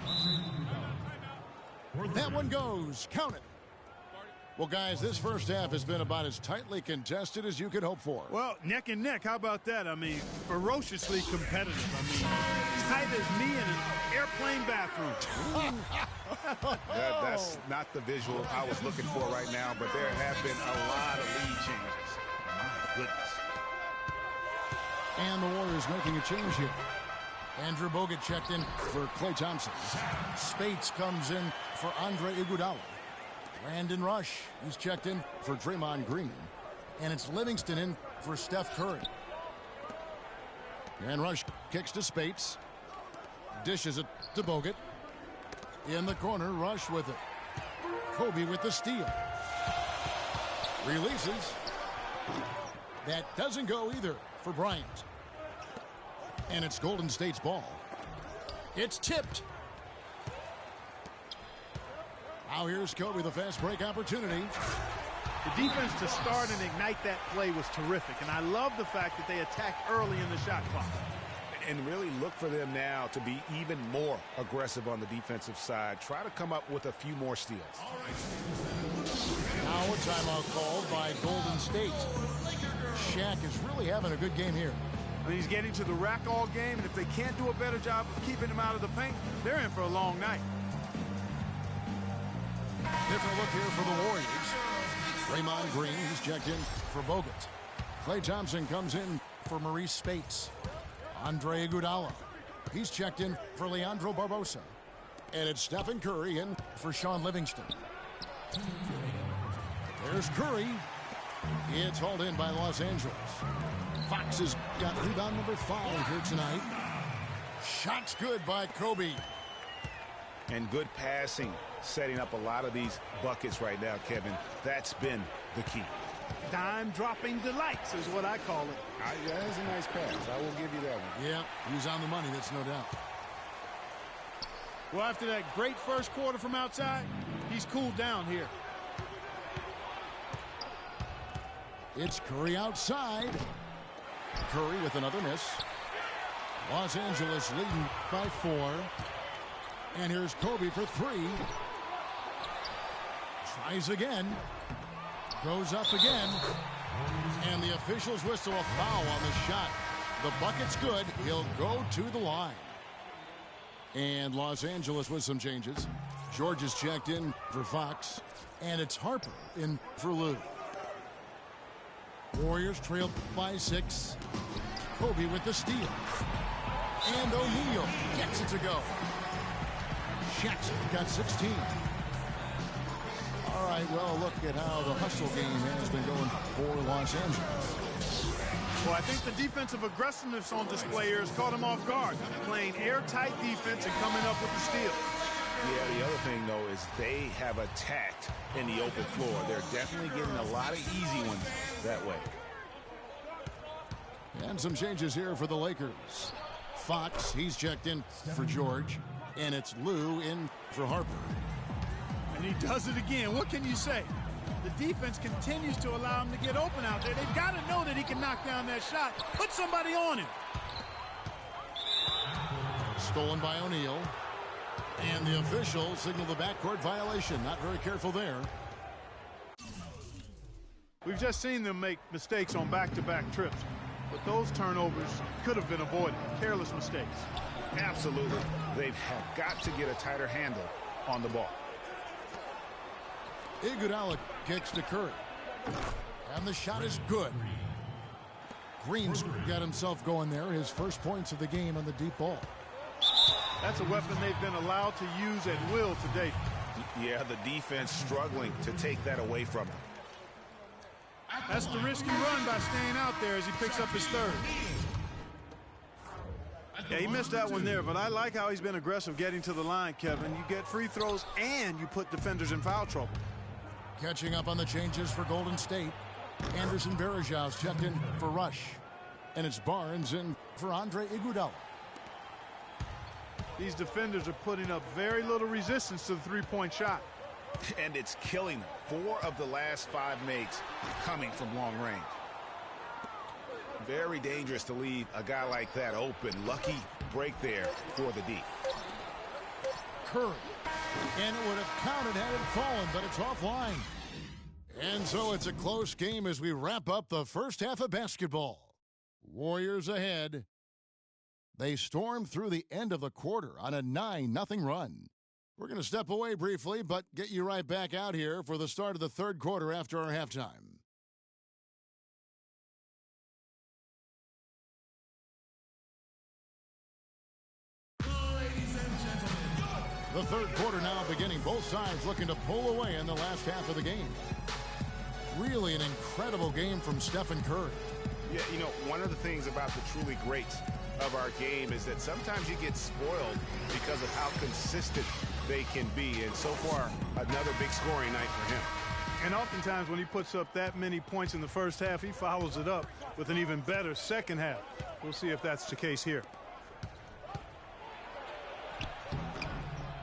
That one goes. Count it. Well, guys, this first half has been about as tightly contested as you could hope for. Well, neck and neck. How about that? I mean, ferociously competitive. I mean, tight as me in an airplane bathroom. That's not the visual I was looking for right now, but there have been a lot of lead changes. My goodness. And the Warriors making a change here. Andrew Bogut checked in for Klay Thompson. Spates comes in for Andre Iguodala. Brandon Rush, he's checked in for Draymond Green. And it's Livingston in for Steph Curry. And Rush kicks to Spates. Dishes it to Bogut. In the corner, Rush with it. Kobe with the steal. Releases. That doesn't go either for Bryant. And it's Golden State's ball. It's tipped. Now here's Kobe, the fast break opportunity. The defense to start and ignite that play was terrific, and I love the fact that they attacked early in the shot clock. And really look for them now to be even more aggressive on the defensive side. Try to come up with a few more steals. Now a timeout called by Golden State. Shaq is really having a good game here. I mean, he's getting to the rack all game, and if they can't do a better job of keeping him out of the paint, they're in for a long night. Different look here for the Warriors. Draymond Green, he's checked in for Bogut. Klay Thompson comes in for Maurice Spates. Andre Iguodala. He's checked in for Leandro Barbosa. And it's Stephen Curry in for Sean Livingston. There's Curry. It's hauled in by Los Angeles. Fox has got rebound number 5 here tonight. Shot's good by Kobe. And good passing, setting up a lot of these buckets right now, Kevin. That's been the key. Dime-dropping delights is what I call it. That is a nice pass. I will give you that one. Yeah, he's on the money, that's no doubt. Well, after that great first quarter from outside, he's cooled down here. It's Curry outside. Curry with another miss. Los Angeles leading by 4. And here's Kobe for 3. Tries again. Goes up again. And the officials whistle a foul on the shot. The bucket's good. He'll go to the line. And Los Angeles with some changes. George is checked in for Fox. And it's Harper in for Lou. Warriors trail by 6. Kobe with the steal. And O'Neal gets it to go. Shaq's got 16. All right, well, look at how the hustle game has been going for Los Angeles. Well, I think the defensive aggressiveness on display here has caught him off guard. Playing airtight defense and coming up with the steal. Yeah, the other thing, though, is they have attacked in the open floor. They're definitely getting a lot of easy ones that way. And some changes here for the Lakers. Fox, he's checked in for George. And it's Lou in for Harper. And he does it again. What can you say? The defense continues to allow him to get open out there. They've got to know that he can knock down that shot. Put somebody on him. Stolen by O'Neal. And the officials signal the backcourt violation. Not very careful there. We've just seen them make mistakes on back-to-back trips. But those turnovers could have been avoided. Careless mistakes. Absolutely. They have got to get a tighter handle on the ball. Iguodala kicks to Curry. And the shot is good. Green's got himself going there. His first points of the game on the deep ball. That's a weapon they've been allowed to use at will today. Yeah, the defense struggling to take that away from him. That's the risk you run by staying out there as he picks up his 3rd. Yeah, he missed that one there, but I like how he's been aggressive getting to the line, Kevin. You get free throws and you put defenders in foul trouble. Catching up on the changes for Golden State. Anderson Varejau's checked in for Rush. And it's Barnes in for Andre Iguodala. These defenders are putting up very little resistance to the three-point shot. And it's killing them. 4 of the last 5 makes coming from long range. Very dangerous to leave a guy like that open. Lucky break there for the D. Curry. And it would have counted had it fallen, but it's offline. And so it's a close game as we wrap up the first half of basketball. Warriors ahead. They storm through the end of the quarter on a 9-0 run. We're going to step away briefly, but get you right back out here for the start of the 3rd quarter after our halftime. The 3rd quarter now beginning. Both sides looking to pull away in the last half of the game. Really an incredible game from Stephen Curry. Yeah, you know, one of the things about the truly greats of our game is that sometimes you get spoiled because of how consistent they can be. And so far, another big scoring night for him. And oftentimes when he puts up that many points in the first half, he follows it up with an even better second half. We'll see if that's the case here.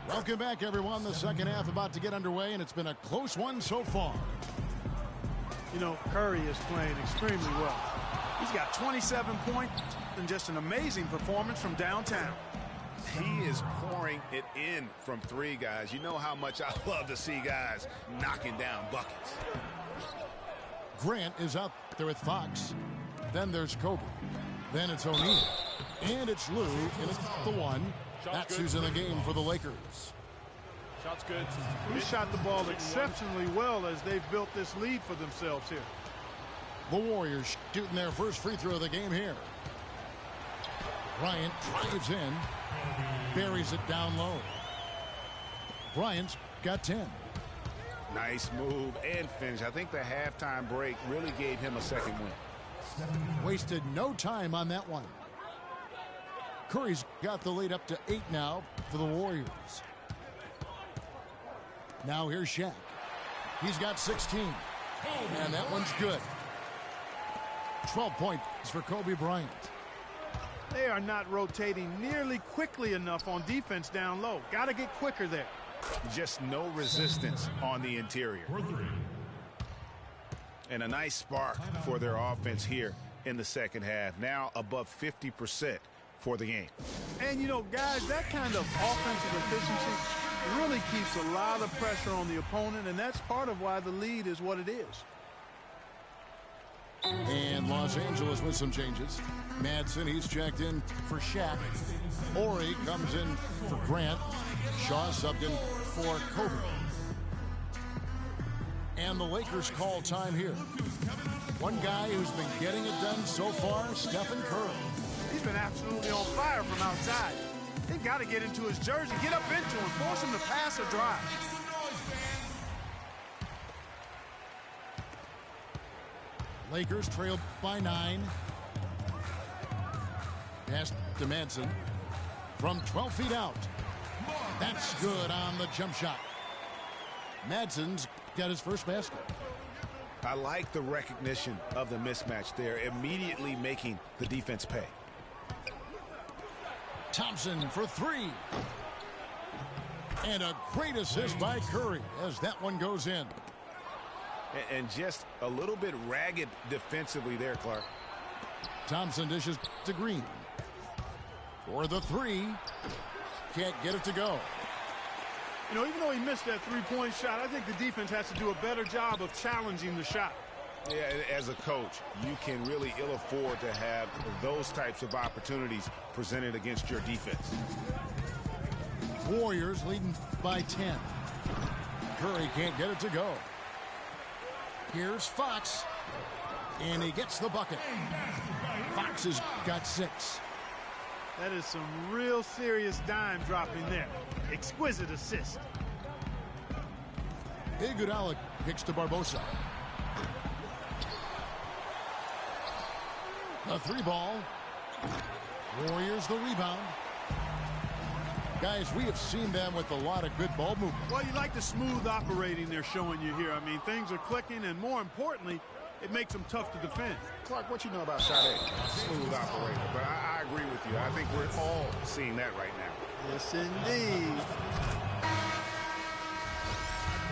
Welcome back, everyone. The second half about to get underway, and it's been a close one so far. You know, Curry is playing extremely well. He's got 27 points and just an amazing performance from downtown. He is pouring it in from 3, guys. You know how much I love to see guys knocking down buckets. Grant is out there with Fox. Then there's Kobe. Then it's O'Neal. And it's Lou, and it's the 1. That's who's in the game for the Lakers. Shot's good. He shot the ball exceptionally well as they've built this lead for themselves here. The Warriors shooting their first free throw of the game here. Bryant drives in, buries it down low. Bryant's got 10. Nice move and finish. I think the halftime break really gave him a second win. Wasted no time on that one. Curry's got the lead up to 8 now for the Warriors. Now here's Shaq. He's got 16. And that one's good. 12 points for Kobe Bryant. They are not rotating nearly quickly enough on defense down low. Got to get quicker there. Just no resistance on the interior. And a nice spark for their offense here in the second half. Now above 50% for the game. And, you know, guys, that kind of offensive efficiency really keeps a lot of pressure on the opponent, and that's part of why the lead is what it is. And Los Angeles with some changes. Madsen, he's checked in for Shaq. Ori comes in for Grant. Shaw subbed in for Kobe. And the Lakers call time here. One guy who's been getting it done so far, Stephen Curry. He's been absolutely on fire from outside. They've got to get into his jersey, get up into him, force him to pass or drive. Lakers trail by 9. Pass to Madsen from 12 feet out. That's good on the jump shot. Madsen's got his first basket. I like the recognition of the mismatch there, immediately making the defense pay. Thompson for 3. And a great assist by Curry as that one goes in. And just a little bit ragged defensively there, Clark. Thompson dishes to Green. For the 3. Can't get it to go. You know, even though he missed that three-point shot, I think the defense has to do a better job of challenging the shot. Yeah, as a coach, you can really ill afford to have those types of opportunities presented against your defense. Warriors leading by 10. Curry can't get it to go. Here's Fox. And he gets the bucket. Fox has got 6. That is some real serious dime dropping there. Exquisite assist. Iguodala kicks to Barbosa. A 3 ball. Warriors the rebound. Guys, we have seen them with a lot of good ball movement. Well, you like the smooth operating they're showing you here. I mean, things are clicking, and more importantly, it makes them tough to defend. Clark, what you know about Sade? Smooth operator, but I agree with you. I think we're all seeing that right now. Yes, indeed.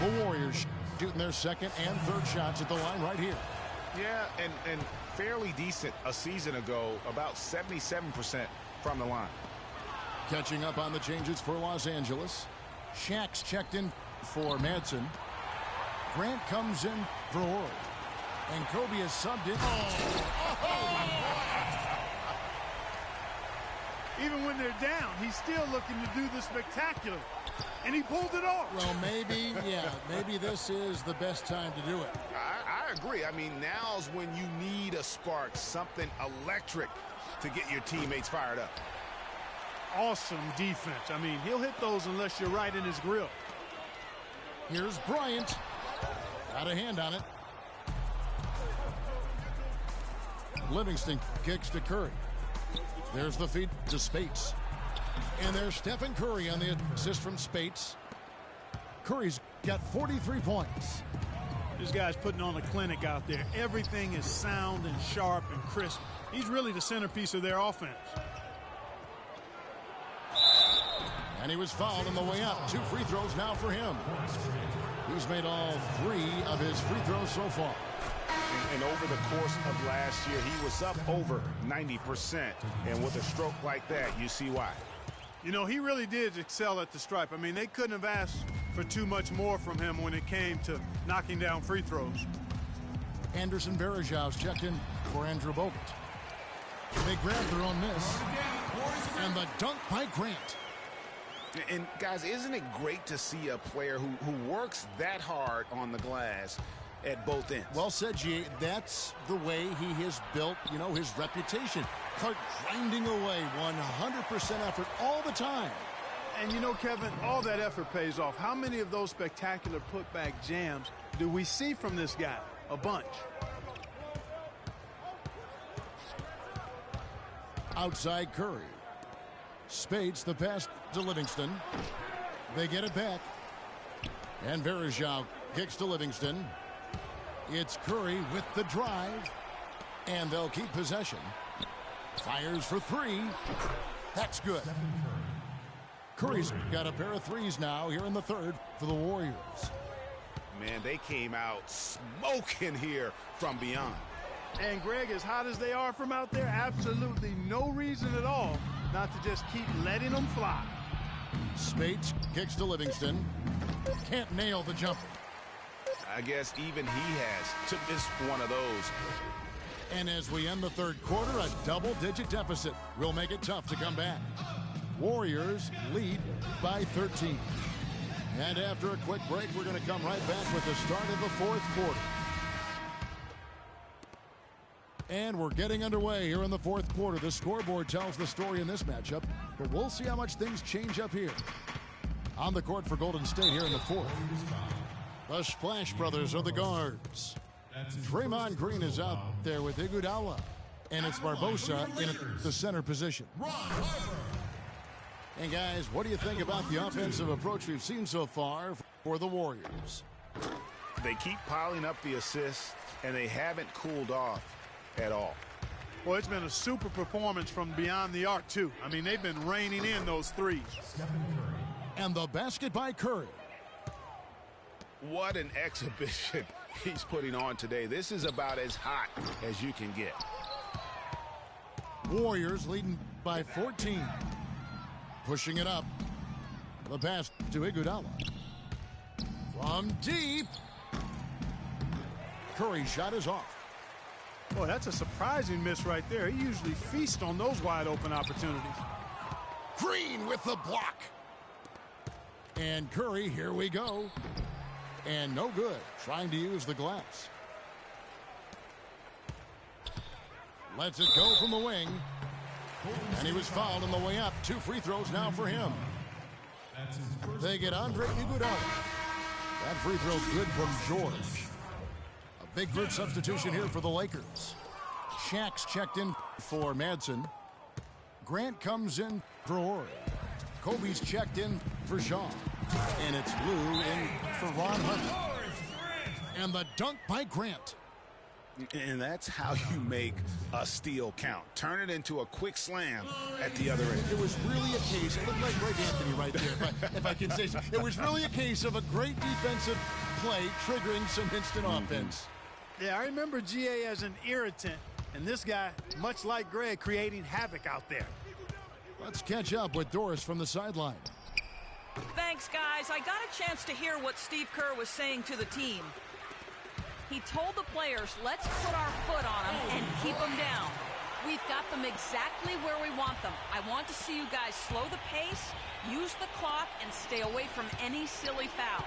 The Warriors shooting their second and third shots at the line right here. Yeah, and fairly decent a season ago, about 77% from the line. Catching up on the changes for Los Angeles. Shaq's checked in for Madsen. Grant comes in for Ori. And Kobe is subbed in. Even when they're down, he's still looking to do the spectacular. And he pulled it off. Well, maybe this is the best time to do it. I agree. I mean, now's when you need a spark, something electric to get your teammates fired up. Awesome defense. I mean, he'll hit those unless you're right in his grill. Here's Bryant. Got a hand on it. Livingston kicks to Curry. There's the feed to Spates. And there's Stephen Curry on the assist from Spates. Curry's got 43 points. This guy's putting on a clinic out there. Everything is sound and sharp and crisp. He's really the centerpiece of their offense. And he was fouled on the way out. 2 free throws now for him. He's made all 3 of his free throws so far. And over the course of last year, he was up over 90%. And with a stroke like that, you see why. You know, he really did excel at the stripe. I mean, they couldn't have asked for too much more from him when it came to knocking down free throws. Anderson Varejau's checked in for Andrew Bogut. They grabbed their own miss. And the dunk by Grant. And, guys, isn't it great to see a player who works that hard on the glass at both ends. Well said, G. That's the way he has built, his reputation. Clark grinding away, 100% effort all the time. And Kevin, all that effort pays off. How many of those spectacular putback jams do we see from this guy? A bunch. Outside Curry. Spates the pass to Livingston. They get it back. And Verajao kicks to Livingston. It's Curry with the drive. And they'll keep possession. Fires for three. That's good. Curry's got a pair of threes now here in the third for the Warriors. Man, they came out smoking here from beyond. And Greg, as hot as they are from out there, absolutely no reason at all not to just keep letting them fly. Spates kicks to Livingston. Can't nail the jumper. I guess even he has to miss one of those. And as we end the third quarter, a double-digit deficit will make it tough to come back. Warriors lead by 13. And after a quick break, we're going to come right back with the start of the fourth quarter. And we're getting underway here in the fourth quarter. The scoreboard tells the story in this matchup, but we'll see how much things change up here. On the court for Golden State here in the fourth. The Splash Brothers are the guards. Draymond Green is out there with Iguodala. And it's Barbosa in the center position. And guys, what do you think about the offensive approach we've seen so far for the Warriors? They keep piling up the assists, and they haven't cooled off at all. Well, it's been a super performance from beyond the arc, too. I mean, they've been raining in those threes. And the basket by Curry. What an exhibition he's putting on today. This is about as hot as you can get. Warriors leading by 14. Pushing it up. The pass to Iguodala. From deep. Curry's shot is off. Boy, that's a surprising miss right there. He usually feasts on those wide open opportunities. Green with the block. And Curry, here we go. And no good. Trying to use the glass. Lets it go from the wing. And he was fouled on the way up. 2 free throws now for him. They get Andre Iguodala. That free throw's good from George. A big group substitution here for the Lakers. Shaq's checked in for Madsen. Grant comes in for Horry. Kobe's checked in for Shaw. And it's Lou in for Ron Hunt. And the dunk by Grant. And that's how you make a steal count. Turn it into a quick slam at the other end. It was really a case, it looked like Greg Anthony right there, if I can say so. It was really a case of a great defensive play triggering some instant offense. Yeah, I remember GA as an irritant, and this guy, much like Greg, creating havoc out there. Let's catch up with Doris from the sideline. Thanks, guys. I got a chance to hear what Steve Kerr was saying to the team. He told the players, let's put our foot on them and keep them down. We've got them exactly where we want them. I want to see you guys slow the pace, use the clock, and stay away from any silly fouls.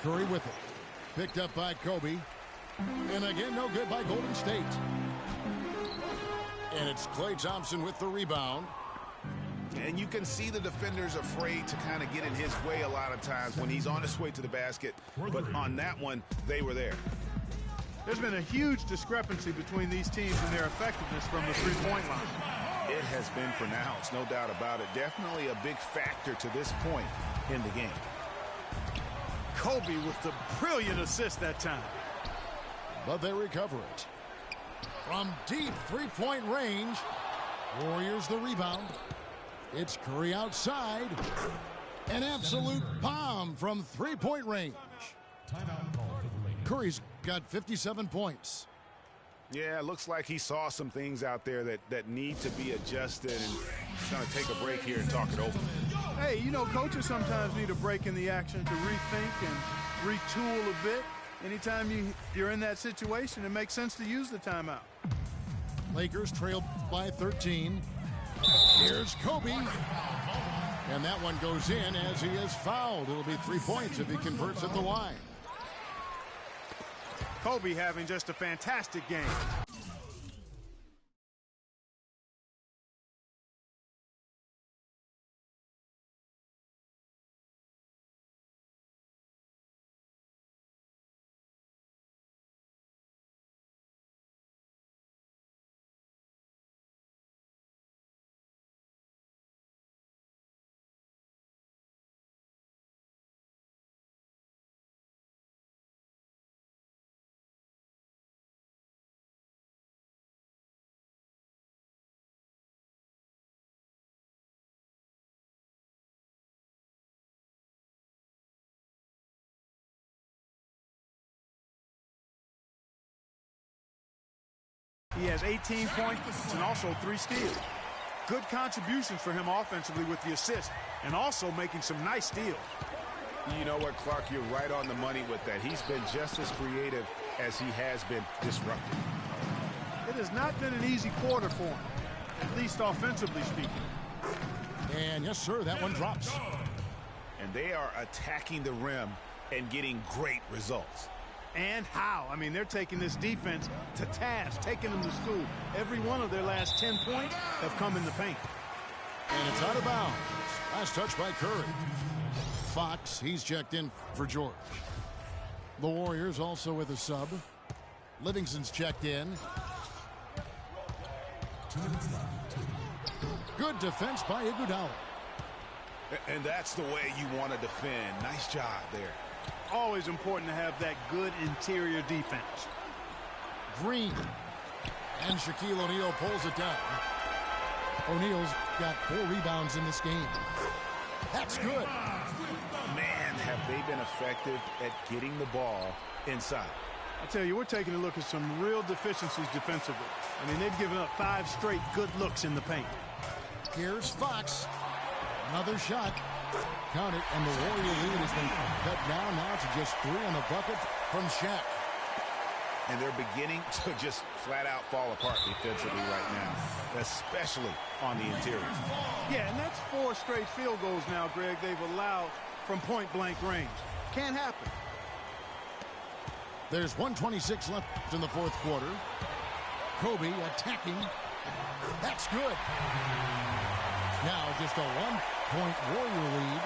Curry with it. Picked up by Kobe. And again, no good by Golden State. And it's Klay Thompson with the rebound. And you can see the defenders afraid to kind of get in his way a lot of times when he's on his way to the basket. But on that one, they were there. There's been a huge discrepancy between these teams and their effectiveness from the three-point line. It has been pronounced, no doubt about it. Definitely a big factor to this point in the game. Kobe with the brilliant assist that time. But they recover it. From deep three-point range, Warriors the rebound. It's Curry outside. An absolute bomb from three-point range. Curry's got 57 points. Yeah, it looks like he saw some things out there that need to be adjusted, and he's going to take a break here and talk it over. Hey, you know, coaches sometimes need a break in the action to rethink and retool a bit. Anytime you're in that situation, it makes sense to use the timeout. Lakers trailed by 13. Here's Kobe. And that one goes in as he is fouled. It'll be 3 points if he converts at the line. Kobe having just a fantastic game. He has 18 points and also 3 steals. Good contributions for him offensively with the assist and also making some nice steals. You know what, Clark, you're right on the money with that. He's been just as creative as he has been disruptive. It has not been an easy quarter for him, at least offensively speaking. And yes, sir, that one drops. And they are attacking the rim and getting great results. And how? I mean, they're taking this defense to task, taking them to school. Every one of their last 10 points have come in the paint. And it's out of bounds. Last touch by Curry. Fox, he's checked in for George. The Warriors also with a sub. Livingston's checked in. Good defense by Iguodala. And that's the way you want to defend. Nice job there. Always important to have that good interior defense. Green. And Shaquille O'Neal pulls it down. O'Neal's got 4 rebounds in this game. That's good. Man, have they been effective at getting the ball inside. I tell you, we're taking a look at some real deficiencies defensively. I mean, they've given up 5 straight good looks in the paint. Here's Fox. Another shot. Count it, and the Warrior lead has been cut down now to just 3 on the bucket from Shaq. And they're beginning to just flat out fall apart defensively right now, especially on the interior. Yeah, and that's 4 straight field goals now, Greg, they've allowed from point-blank range. Can't happen. There's 1:26 left in the 4th quarter. Kobe attacking. That's good. Now just a 1-point Warrior lead.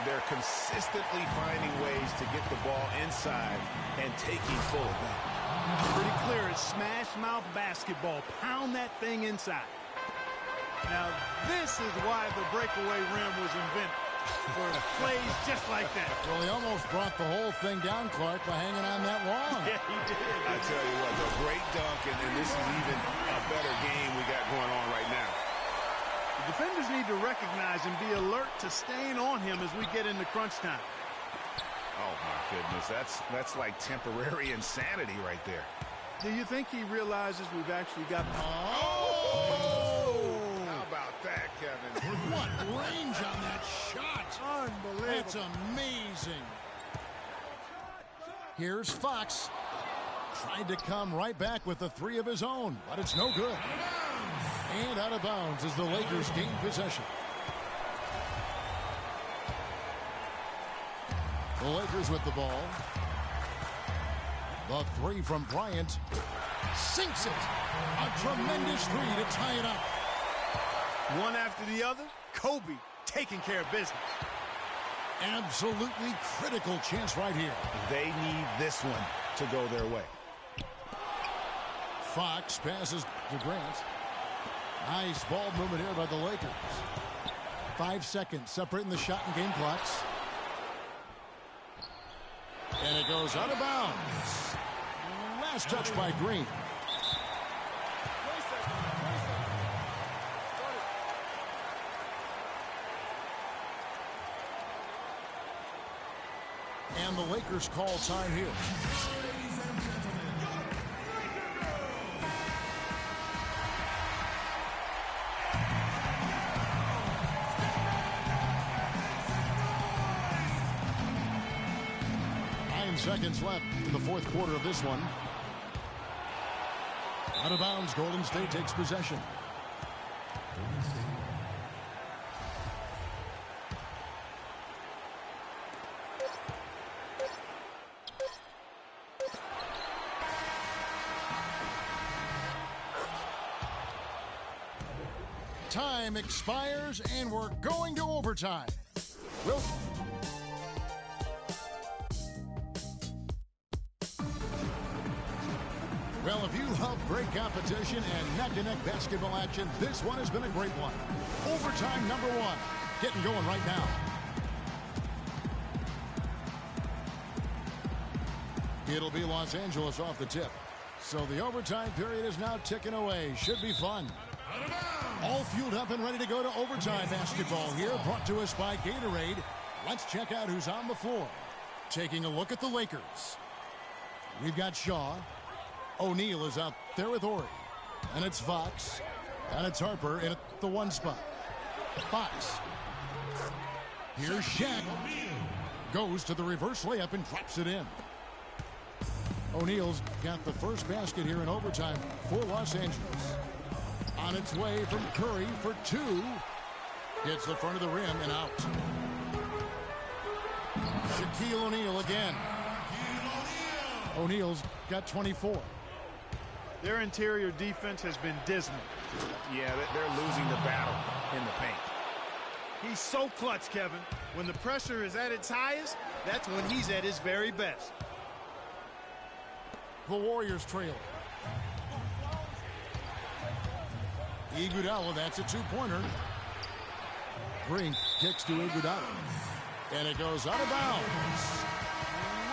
They're consistently finding ways to get the ball inside and taking full advantage. Pretty clear, it's smash mouth basketball. Pound that thing inside. Now, this is why the breakaway rim was invented. For plays just like that. Well, he almost brought the whole thing down, Clark, by hanging on that wall. Yeah, he did. I tell you what, a great dunk, and this is even a better game we got going on right now. The defenders need to recognize and be alert to staying on him as we get into crunch time. Oh, my goodness. That's like temporary insanity right there. Do you think he realizes we've actually got... Oh! How about that, Kevin? What range on that shot. Unbelievable. That's amazing. Here's Fox. Tried to come right back with the 3 of his own, but it's no good. And out of bounds as the Lakers gain possession. The Lakers with the ball. The 3 from Bryant. Sinks it. A tremendous 3 to tie it up. One after the other, Kobe taking care of business. Absolutely critical chance right here. They need this one to go their way. Fox passes to Grant. Nice ball movement here by the Lakers. 5 seconds separating the shot and game clocks. And it goes out of bounds. Last touch by Green. And the Lakers call time here. Seconds left in the 4th quarter of this one. Out of bounds, Golden State takes possession. Time expires, and we're going to overtime. Well, if you love great competition and neck-to-neck basketball action, this one has been a great one. Overtime number 1. Getting going right now. It'll be Los Angeles off the tip. So the overtime period is now ticking away. Should be fun. All fueled up and ready to go to overtime basketball here, brought to us by Gatorade. Let's check out who's on the floor. Taking a look at the Lakers. We've got Shaw. O'Neal is out there with Ori. And it's Fox. And it's Harper in at the 1 spot. Fox. Here's Shaq. Goes to the reverse layup and drops it in. O'Neal's got the first basket here in overtime for Los Angeles. On its way from Curry for 2. Hits the front of the rim and out. Shaquille O'Neal again. O'Neal's got 24. Their interior defense has been dismal. Yeah, they're losing the battle in the paint. He's so clutch, Kevin. When the pressure is at its highest, that's when he's at his very best. The Warriors trail. Iguodala, that's a 2-pointer. Green kicks to Iguodala. And it goes out of bounds.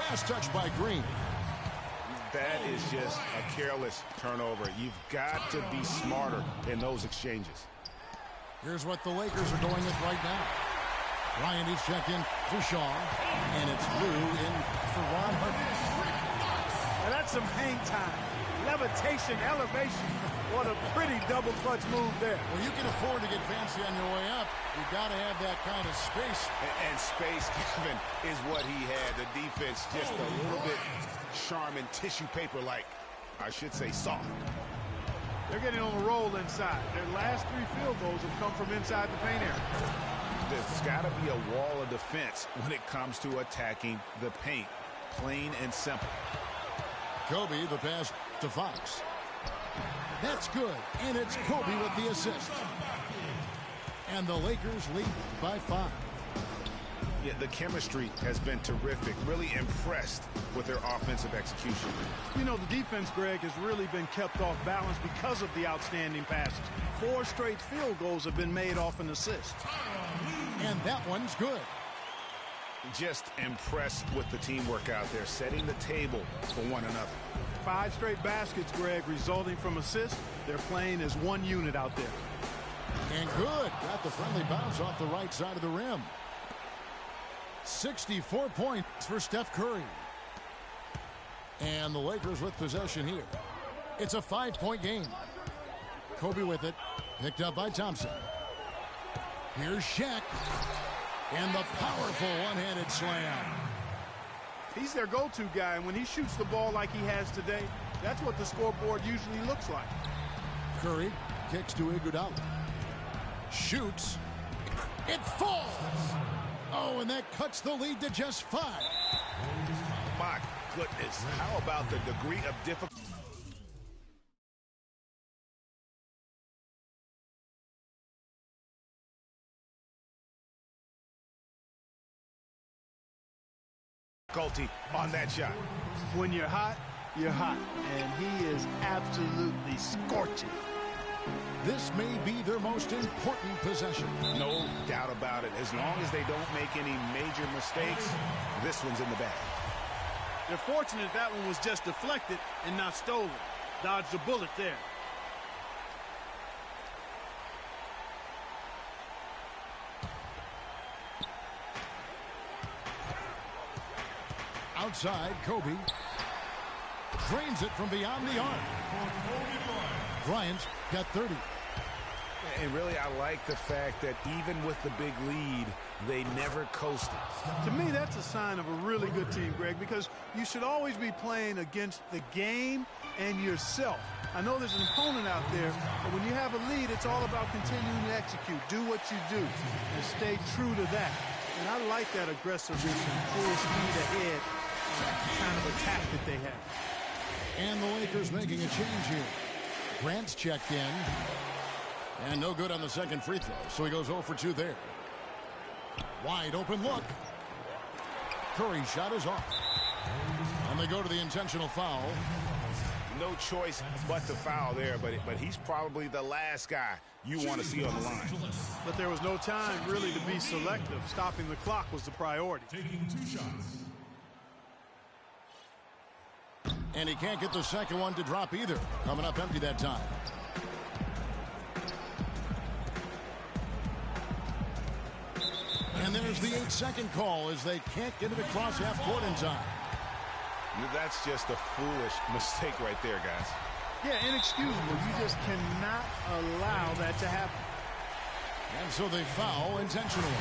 Last touch by Green. That is just a careless turnover. You've got to be smarter in those exchanges. Here's what the Lakers are going with right now. Bryant is checked in for Shaw. And it's Lou in for Ron Harper. Now that's some hang time. Levitation, elevation. What a pretty double clutch move there. Well, you can afford to get fancy on your way up. You've got to have that kind of space. And space, Kevin, is what he had. The defense just a little bit Charmin tissue paper-like. I should say soft. They're getting on a roll inside. Their last 3 field goals have come from inside the paint area. There's got to be a wall of defense when it comes to attacking the paint. Plain and simple. Kobe, the pass to Fox. That's good, and it's Kobe with the assist. And the Lakers lead by 5. Yeah, the chemistry has been terrific. Really impressed with their offensive execution. You know, the defense, Greg, has really been kept off balance because of the outstanding passes. 4 straight field goals have been made off an assist. And that one's good. Just impressed with the teamwork out there, setting the table for one another. 5 straight baskets, Greg, resulting from assists. They're playing as one unit out there. And good. Got the friendly bounce off the right side of the rim. 64 points for Steph Curry. And the Lakers with possession here. It's a 5-point game. Kobe with it. Picked up by Thompson. Here's Shaq. And the powerful one-handed slam. He's their go-to guy, and when he shoots the ball like he has today, that's what the scoreboard usually looks like. Curry kicks to Iguodala. Shoots. It falls. Oh, and that cuts the lead to just 5. My goodness. How about the degree of difficulty? On that shot. When you're hot, and he is absolutely scorching. This may be their most important possession. No doubt about it. As long as they don't make any major mistakes, this one's in the bag. They're fortunate that one was just deflected and not stolen. Dodged a bullet there. Outside, Kobe drains it from beyond the arc. Bryant's got 30. And really, I like the fact that even with the big lead, they never coasted. To me, that's a sign of a really good team, Greg, because you should always be playing against the game and yourself. I know there's an opponent out there, but when you have a lead, it's all about continuing to execute. Do what you do and stay true to that. And I like that aggressiveness and full speed ahead kind of attack that they have. And the Lakers making a change here. Grant's checked in. And no good on the second free throw, so he goes 0 for 2 there. Wide open look. Curry's shot is off. And they go to the intentional foul. No choice but to foul there, but he's probably the last guy you want to see on the line. But there was no time really to be selective. Stopping the clock was the priority. Taking 2 shots. And he can't get the second one to drop either. Coming up empty that time. And there's the 8-second call as they can't get it across half court in time. That's just a foolish mistake right there, guys. Yeah, inexcusable. You just cannot allow that to happen. And so they foul intentionally.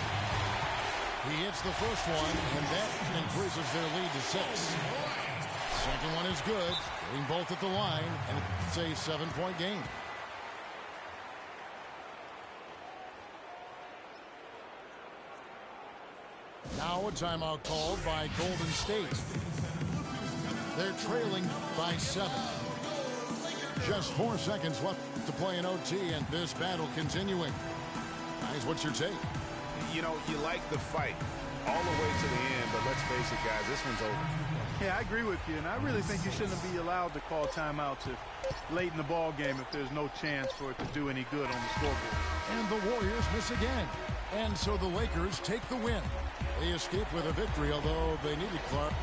He hits the first one, and that increases their lead to 6. Second one is good. Getting both at the line, and it's a 7-point game. Now a timeout called by Golden State. They're trailing by 7. Just 4 seconds left to play in OT, and this battle continuing. Guys, what's your take? You know, you like the fight all the way to the end, but let's face it, guys, this one's over. Yeah, I agree with you, and I really think you shouldn't be allowed to call timeouts late in the ball game if there's no chance for it to do any good on the scoreboard. And the Warriors miss again. And so the Lakers take the win. They escape with a victory, although they needed Clark.